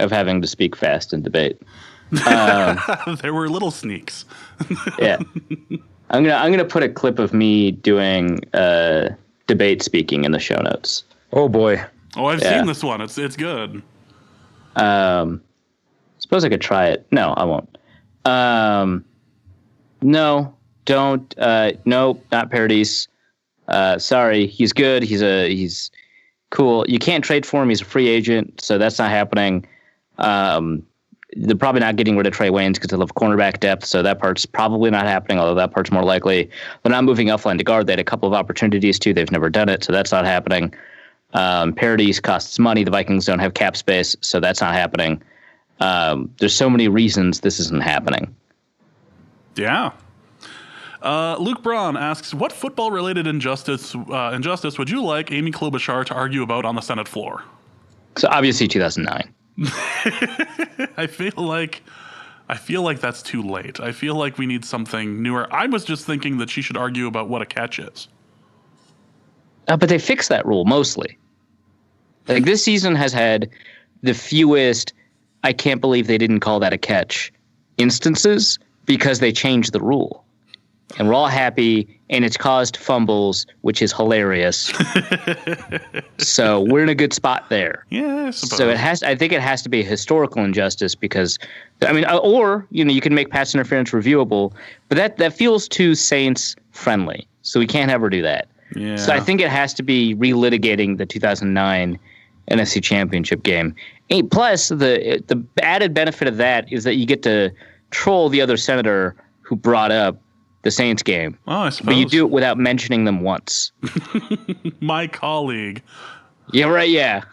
having to speak fast in debate. There were little sneaks. Yeah, I'm gonna put a clip of me doing debate speaking in the show notes. Oh boy! Oh, I've seen this one. It's good. Suppose I could try it. No, I won't. No, don't. No, not Paradise. Sorry, he's good. He's cool. You can't trade for him. He's a free agent, so that's not happening. They're probably not getting rid of Trey Waynes because they love cornerback depth, so that part's probably not happening, although that part's more likely. They're not moving Elflein to guard. They had a couple of opportunities to. They've never done it, so that's not happening. Paradise costs money. The Vikings don't have cap space, so that's not happening. There's so many reasons this isn't happening. Yeah. Luke Braun asks, what football-related injustice would you like Amy Klobuchar to argue about on the Senate floor? So obviously 2009. I feel like that's too late. I feel like we need something newer. I was just thinking that she should argue about what a catch is. But they fixed that rule mostly. Like this season has had the fewest, I can't believe they didn't call that a catch instances because they changed the rule. And we're all happy, and it's caused fumbles, which is hilarious. So we're in a good spot there. Yeah, I suppose. So I think it has to be a historical injustice because, I mean, or you can make pass interference reviewable, but that feels too Saints friendly. So we can't ever do that. Yeah. So I think it has to be relitigating the 2009 NFC Championship game. And plus, the added benefit of that is that you get to troll the other senator who brought up the Saints game. Oh, I suppose. But you do it without mentioning them once. My colleague. Yeah, right, yeah.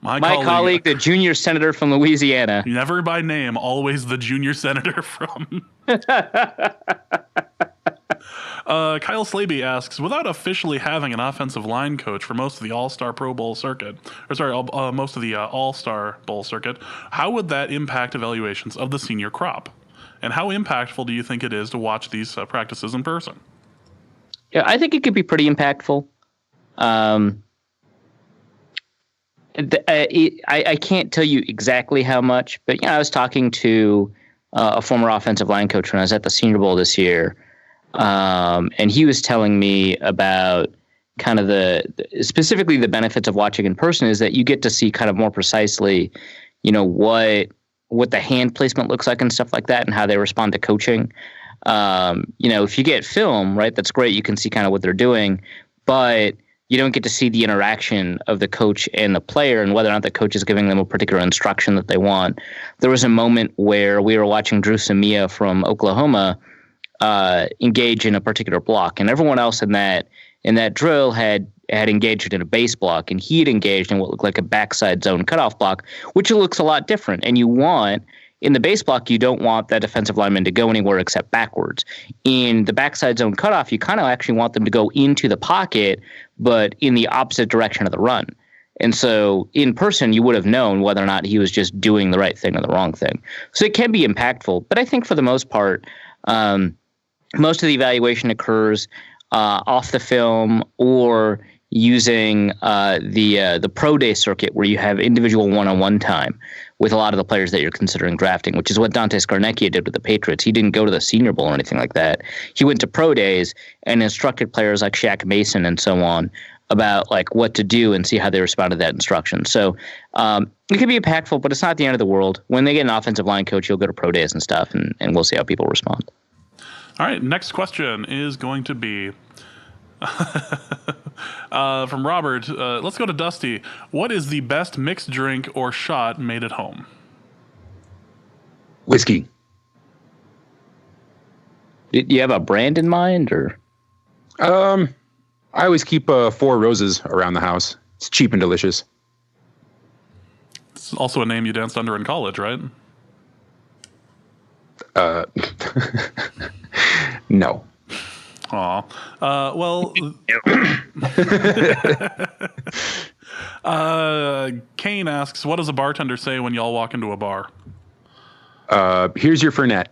My colleague, the junior senator from Louisiana. Never by name, always the junior senator from... Kyle Slaby asks, without officially having an offensive line coach for most of the All-Star Pro Bowl circuit, most of the All-Star Bowl circuit, how would that impact evaluations of the senior crop? And how impactful do you think it is to watch these practices in person? Yeah, I think it could be pretty impactful. I can't tell you exactly how much, but I was talking to a former offensive line coach when I was at the Senior Bowl this year, and he was telling me about kind of specifically the benefits of watching in person is that you get to see kind of more precisely, what the hand placement looks like and stuff like that and how they respond to coaching. If you get film, right, that's great. You can see kind of what they're doing, but you don't get to see the interaction of the coach and the player and whether or not the coach is giving them a particular instruction that they want. There was a moment where we were watching Drew Samia from Oklahoma engage in a particular block, and everyone else in that drill had engaged in a base block, and he had engaged in what looked like a backside zone cutoff block, which looks a lot different. And you want, in the base block, you don't want that defensive lineman to go anywhere except backwards. In the backside zone cutoff, you kind of actually want them to go into the pocket, but in the opposite direction of the run. And so in person, you would have known whether or not he was just doing the right thing or the wrong thing. So it can be impactful. But I think for the most part, most of the evaluation occurs off the film or using the pro day circuit where you have individual one-on-one time with a lot of the players that you're considering drafting, which is what Dante Scarnecchia did with the Patriots. He didn't go to the Senior Bowl or anything like that. He went to pro days and instructed players like Shaq Mason and so on about like what to do and see how they responded to that instruction. So it can be impactful, but it's not the end of the world. When they get an offensive line coach, you'll go to pro days and stuff, and we'll see how people respond. All right, next question is going to be from Robert. Let's go to Dusty. What is the best mixed drink or shot made at home? Whiskey. Do you have a brand in mind, or? I always keep 4 Roses around the house. It's cheap and delicious. It's also a name you danced under in college, right? No. Aw. Well, Kane asks, what does a bartender say when y'all walk into a bar? Here's your Fernet.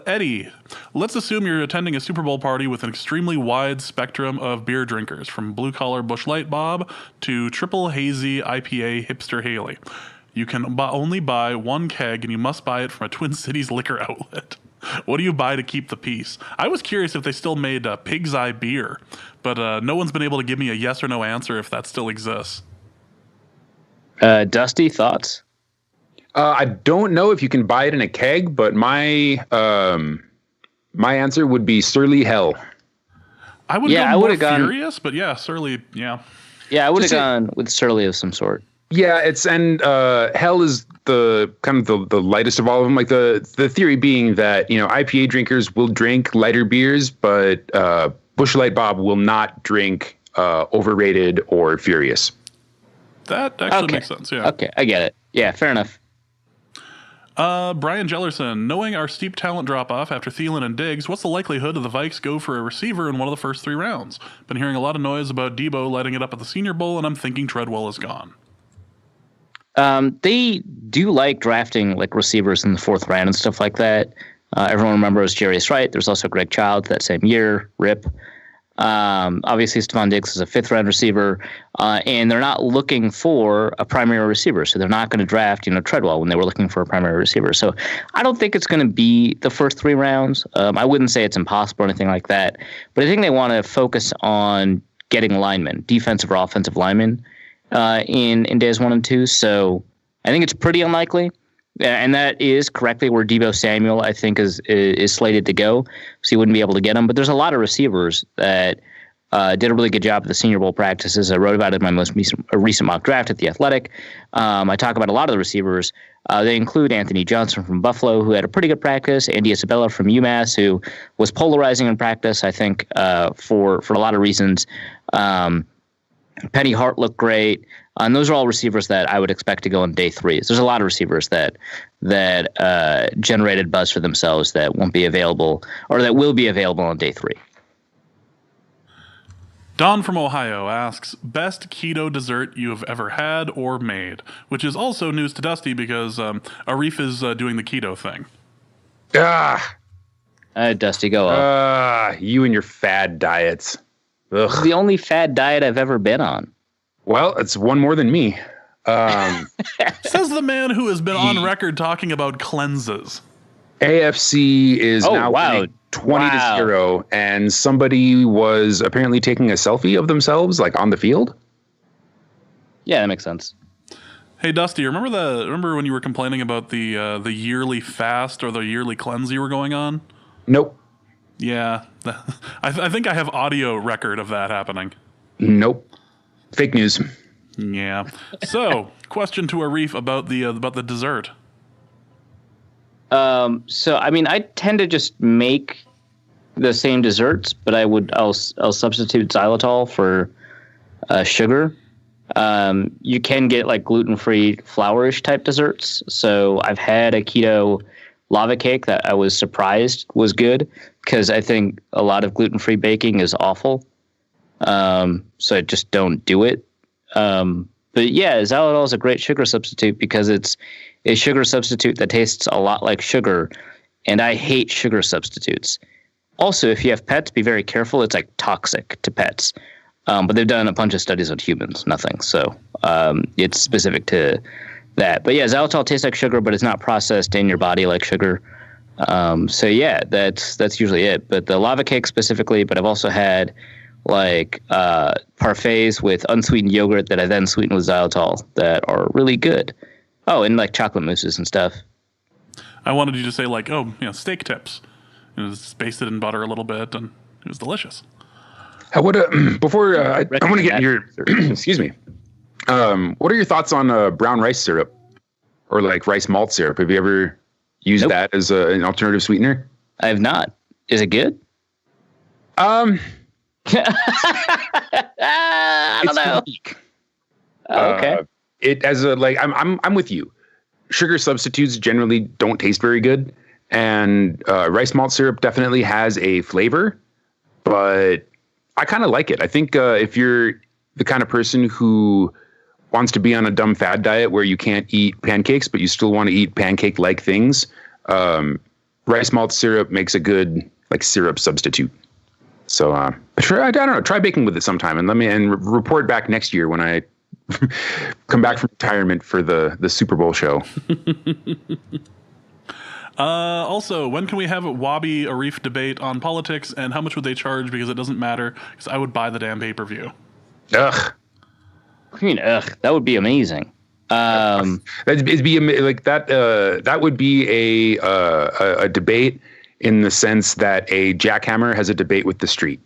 Eddie, let's assume you're attending a Super Bowl party with an extremely wide spectrum of beer drinkers, from blue-collar Busch Light Bob to triple hazy IPA hipster Haley. You can only buy one keg, and you must buy it from a Twin Cities liquor outlet. What do you buy to keep the peace? I was curious if they still made Pig's Eye beer, but no one's been able to give me a yes or no answer if that still exists. Dusty, thoughts? I don't know if you can buy it in a keg, but my answer would be Surly Hell. I would go more Furious, but yeah, Surly, yeah. Yeah, I would have gone with Surly of some sort. Yeah, Hell is the kind of the lightest of all of them. Like the theory being that, IPA drinkers will drink lighter beers, but Busch Light Bob will not drink overrated or Furious. That actually makes sense, yeah. Okay, I get it. Yeah, fair enough. Brian Jellerson, knowing our steep talent drop-off after Thielen and Diggs, what's the likelihood of the Vikes go for a receiver in one of the first 3 rounds? Been hearing a lot of noise about Debo lighting it up at the Senior Bowl, and I'm thinking Treadwell is gone. They do like drafting like receivers in the 4th round and stuff like that. Everyone remembers Jarius Wright. There's also Greg Childs that same year, RIP. Obviously, Stephon Diggs is a 5th-round receiver, and they're not looking for a primary receiver, so they're not going to draft, Treadwell when they were looking for a primary receiver. So I don't think it's going to be the first 3 rounds. I wouldn't say it's impossible or anything like that, but I think they want to focus on getting linemen, defensive or offensive linemen, in days 1 and 2. So I think it's pretty unlikely. And that is correctly where Deebo Samuel, I think, is slated to go. So you wouldn't be able to get him. But there's a lot of receivers that did a really good job at the Senior Bowl practices. I wrote about it in my most recent mock draft at The Athletic. I talk about a lot of the receivers. They include Anthony Johnson from Buffalo, who had a pretty good practice, Andy Isabella from UMass, who was polarizing in practice, I think, for a lot of reasons. Penny Hart looked great. And those are all receivers that I would expect to go on day 3. So there's a lot of receivers that generated buzz for themselves that won't be available or that will be available on day 3. Don from Ohio asks, best keto dessert you have ever had or made, which is also news to Dusty because Arif is doing the keto thing. Dusty, go on. You and your fad diets. Ugh. It's the only fad diet I've ever been on. Well, it's one more than me. Says the man who has been on record talking about cleanses. AFC is now winning 20-0, and somebody was apparently taking a selfie of themselves, like on the field. Yeah, that makes sense. Hey, Dusty, remember when you were complaining about the yearly fast or the yearly cleanse you were going on? Nope. Yeah, I think I have audio record of that happening. Nope. Fake news. Yeah. So, question to Arif about the dessert. So I mean, I tend to just make the same desserts, but I'll substitute xylitol for sugar. You can get like gluten-free flourish type desserts. So I've had a keto lava cake that I was surprised was good, because I think a lot of gluten-free baking is awful. So I just don't do it. But yeah, xylitol is a great sugar substitute because it's a sugar substitute that tastes a lot like sugar, and I hate sugar substitutes. Also, if you have pets, be very careful. It's like toxic to pets. But they've done a bunch of studies on humans, nothing. So it's specific to that. But yeah, xylitol tastes like sugar, but it's not processed in your body like sugar. So yeah, that's usually it. But the lava cake specifically, but I've also had like parfaits with unsweetened yogurt that I then sweeten with xylitol that are really good. Oh, and like chocolate mousses and stuff. I wanted you to say like, steak tips. Just basted in butter a little bit, and it was delicious. I want to get your excuse me. What are your thoughts on brown rice syrup or like rice malt syrup? Have you ever used that as an alternative sweetener? I have not. Is it good? I don't know. Unique. Okay. It as a like I'm with you. Sugar substitutes generally don't taste very good, and rice malt syrup definitely has a flavor, but I kind of like it. I think if you're the kind of person who wants to be on a dumb fad diet where you can't eat pancakes, but you still want to eat pancake-like things, rice malt syrup makes a good like syrup substitute. So I don't know. Try baking with it sometime, and report back next year when I come back from retirement for the Super Bowl show. Also, when can we have a Wabi Arif debate on politics, and how much would they charge? Because it doesn't matter, because I would buy the damn pay-per-view. Ugh. I mean, that would be amazing. That'd be like that. That would be a debate in the sense that a jackhammer has a debate with the street.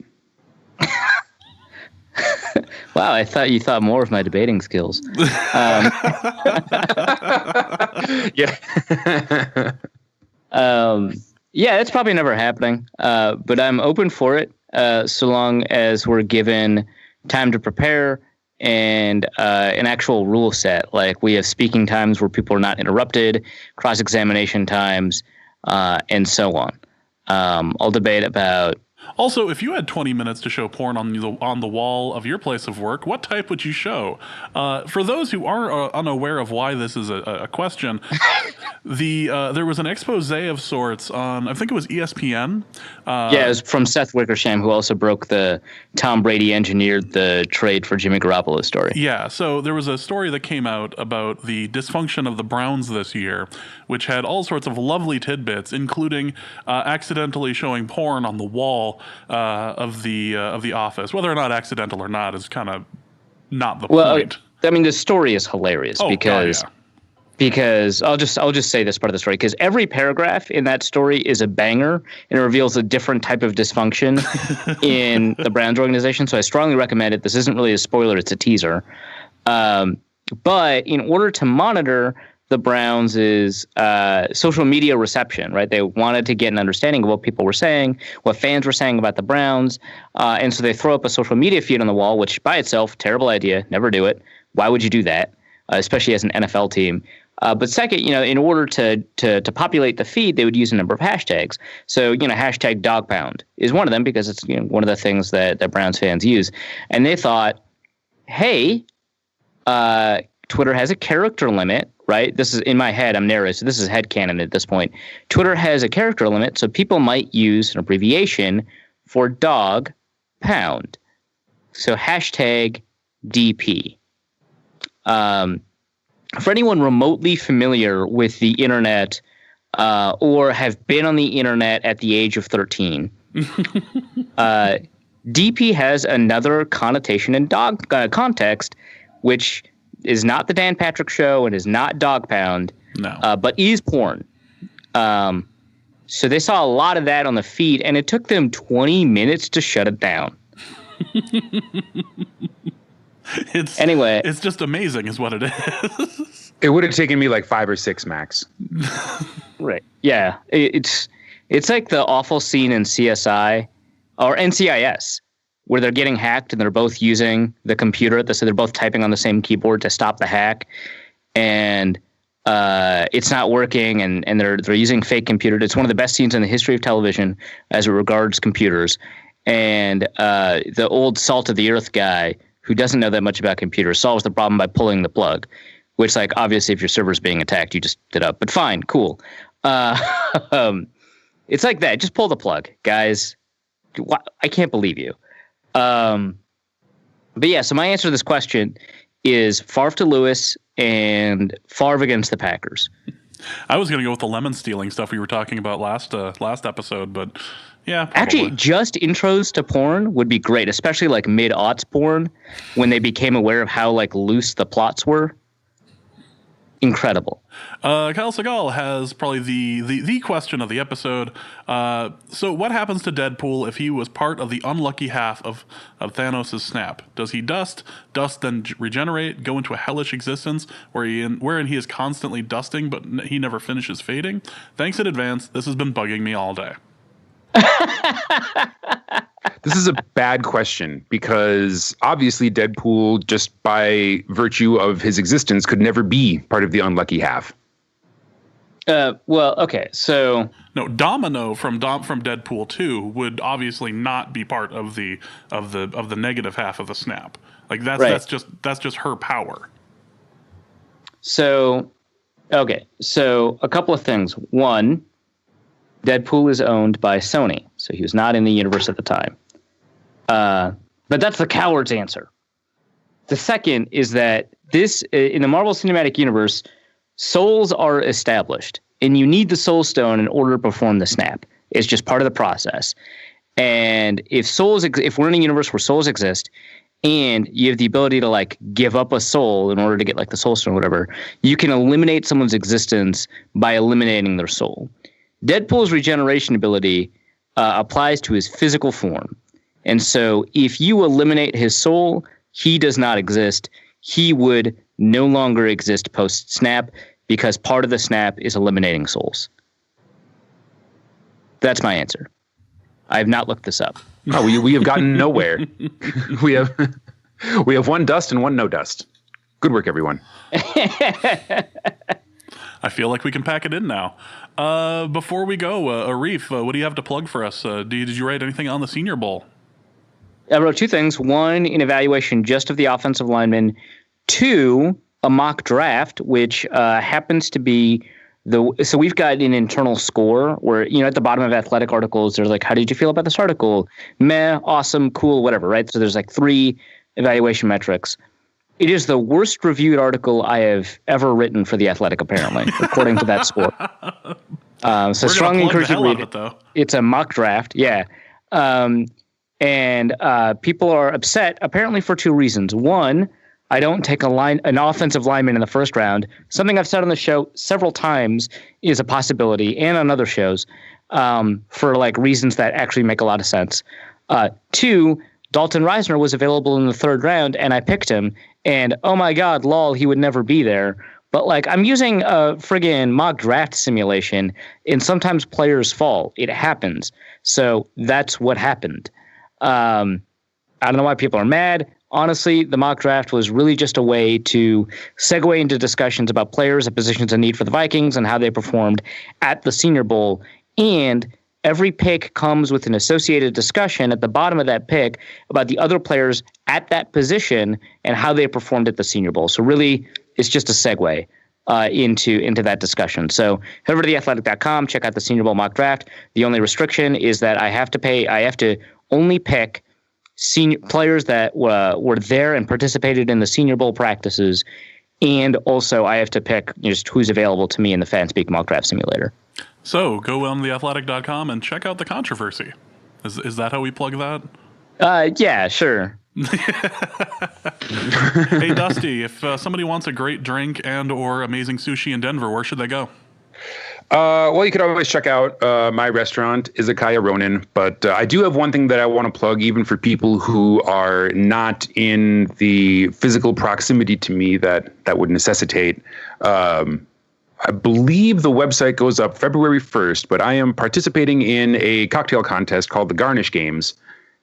Wow, I thought you thought more of my debating skills. Yeah. Yeah, it's probably never happening. But I'm open for it, so long as we're given time to prepare and an actual rule set. Like we have speaking times where people are not interrupted, cross-examination times, and so on. I'll debate about. Also, if you had 20 minutes to show porn on the wall of your place of work, what type would you show? For those who are unaware of why this is a question, there was an expose of sorts on, I think it was ESPN. Yeah, it was from Seth Wickersham, who also broke the Tom Brady engineered the trade for Jimmy Garoppolo story. Yeah, so there was a story that came out about the dysfunction of the Browns this year, which had all sorts of lovely tidbits, including accidentally showing porn on the wall of the office. Whether or not accidental or not is kind of not the point. I mean, the story is hilarious because I'll just say this part of the story, because every paragraph in that story is a banger and it reveals a different type of dysfunction in the Browns organization. So I strongly recommend it. This isn't really a spoiler; it's a teaser. But in order to monitor the Browns' social media reception, right? They wanted to get an understanding of what people were saying, what fans were saying about the Browns. And so they throw up a social media feed on the wall, which by itself, terrible idea. Never do it. Why would you do that? Especially as an NFL team. But second, in order to populate the feed, they would use a number of hashtags. So, hashtag dog pound is one of them because it's one of the things that Browns fans use. And they thought, hey, Twitter has a character limit, right? This is in my head. I'm narrating, so this is headcanon at this point. Twitter has a character limit, so people might use an abbreviation for dog pound. So hashtag DP. For anyone remotely familiar with the internet or have been on the internet at the age of 13, DP has another connotation in dog context, which is not the Dan Patrick Show and is not dog pound, no, but is porn. So they saw a lot of that on the feed, and it took them 20 minutes to shut it down. It's just amazing is what it is. It would have taken me like 5 or 6 max. Right. Yeah. It's like the awful scene in CSI or NCIS where they're getting hacked and they're both using the computer. So they're both typing on the same keyboard to stop the hack. And it's not working, and they're using fake computers. It's one of the best scenes in the history of television as it regards computers. And the old salt of the earth guy who doesn't know that much about computers solves the problem by pulling the plug, which, like, obviously if your server's being attacked, you just did up. But fine, cool. It's like that. Just pull the plug, guys. I can't believe you. But yeah, so my answer to this question is Favre to Lewis and Favre against the Packers. I was going to go with the lemon stealing stuff we were talking about last episode, but yeah, probably. Actually, just intros to porn would be great, especially like mid-aughts porn when they became aware of how like loose the plots were. Incredible. Kyle Segal has probably the question of the episode. So what happens to Deadpool if he was part of the unlucky half of Thanos' snap? Does he dust then regenerate, go into a hellish existence wherein he is constantly dusting but he never finishes fading? Thanks in advance. This has been bugging me all day. This is a bad question because obviously Deadpool, just by virtue of his existence, could never be part of the unlucky half. Well, okay, so no, Domino from Deadpool 2 would obviously not be part of the negative half of the snap. Like that's just her power. So, okay, so a couple of things. One, Deadpool is owned by Sony, so he was not in the universe at the time. But that's the coward's answer. The second is that this, in the Marvel Cinematic Universe, souls are established, and you need the Soul Stone in order to perform the snap. It's just part of the process. And if we're in a universe where souls exist, and you have the ability to like give up a soul in order to get like the Soul Stone or whatever, you can eliminate someone's existence by eliminating their soul. Deadpool's regeneration ability applies to his physical form. And so if you eliminate his soul, he does not exist. He would no longer exist post-snap because part of the snap is eliminating souls. That's my answer. I have not looked this up. Oh, we have gotten nowhere. we have one dust and one no dust. Good work, everyone. I feel like we can pack it in now. Before we go, Arif, what do you have to plug for us? Did you write anything on the Senior Bowl? I wrote 2 things. 1, an evaluation just of the offensive linemen. 2, a mock draft, which happens to be so we've got an internal score where, at the bottom of athletic articles, there's like, how did you feel about this article? Meh, awesome, cool, whatever, right? So there's like 3 evaluation metrics. It is the worst reviewed article I have ever written for The Athletic, apparently, according to that score. So strongly encourage you to read it. Though. It's a mock draft, yeah. And people are upset, apparently for 2 reasons. 1, I don't take an offensive lineman in the first round. Something I've said on the show several times is a possibility, and on other shows, for like reasons that actually make a lot of sense. 2, Dalton Reisner was available in the 3rd round, and I picked him. And oh my God, lol, he would never be there. But like, I'm using a friggin' mock draft simulation, and sometimes players fall. It happens. So that's what happened. I don't know why people are mad. Honestly, the mock draft was really just a way to segue into discussions about players and positions of need for the Vikings and how they performed at the Senior Bowl. And every pick comes with an associated discussion at the bottom of that pick about the other players at that position and how they performed at the Senior Bowl. So really, it's just a segue into that discussion. So head over to theathletic.com, check out the Senior Bowl mock draft. The only restriction is that I have to only pick senior players that were there and participated in the Senior Bowl practices, and also I have to pick just who's available to me in the FanSpeak mock draft simulator. So go on theathletic.com and check out the controversy. Is that how we plug that? Yeah, sure. Hey, Dusty, if somebody wants a great drink and or amazing sushi in Denver, where should they go? Well, you could always check out my restaurant, Izakaya Ronin. But I do have one thing that I want to plug, even for people who are not in the physical proximity to me that would necessitate. I believe the website goes up February 1st, but I am participating in a cocktail contest called the Garnish Games.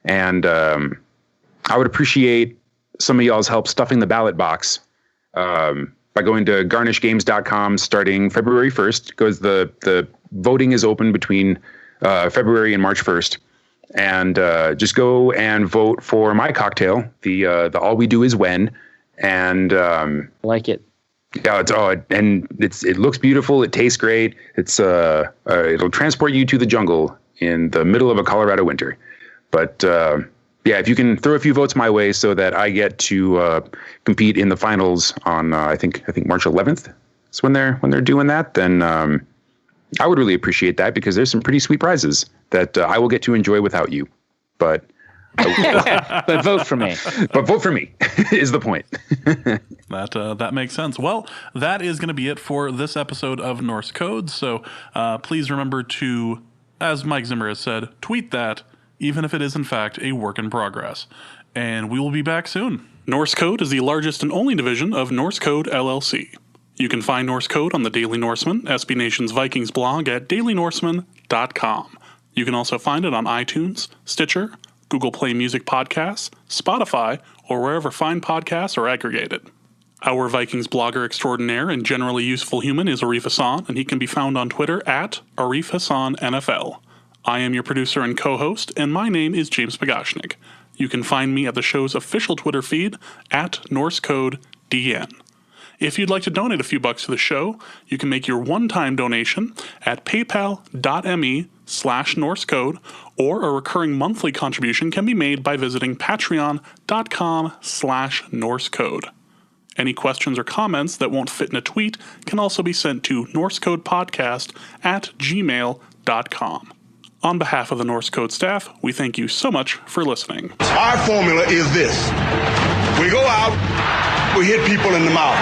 And I would appreciate some of y'all's help stuffing the ballot box by going to garnishgames.com starting February 1st, because the voting is open between February and March 1st. And just go and vote for my cocktail, the All We Do Is When. And like it. Yeah, it looks beautiful. It tastes great. It'll transport you to the jungle in the middle of a Colorado winter. But yeah, if you can throw a few votes my way so that I get to compete in the finals on I think March 11th is when they're doing that, then I would really appreciate that, because there's some pretty sweet prizes that I will get to enjoy without you. But but vote for me. But vote for me is the point. That makes sense. Well, that is going to be it for this episode of Norse Code. So please remember to, as Mike Zimmer has said, tweet that, even if it is in fact a work in progress. And we will be back soon. Norse Code is the largest and only division of Norse Code LLC. You can find Norse Code on the Daily Norseman, SB Nation's Vikings blog, at dailynorseman.com. You can also find it on iTunes, Stitcher, Google Play Music Podcasts, Spotify, or wherever fine podcasts are aggregated. Our Vikings blogger extraordinaire and generally useful human is Arif Hassan, and he can be found on Twitter at Arif Hassan NFL. I am your producer and co-host, and my name is James Pagashnik. You can find me at the show's official Twitter feed at NorseCodeDN. If you'd like to donate a few bucks to the show, you can make your one-time donation at paypal.me/NorseCode, or a recurring monthly contribution can be made by visiting patreon.com/NorseCode. Any questions or comments that won't fit in a tweet can also be sent to norsecodepodcast@gmail.com. On behalf of the Norse Code staff, we thank you so much for listening. Our formula is this. We go out, we hit people in the mouth.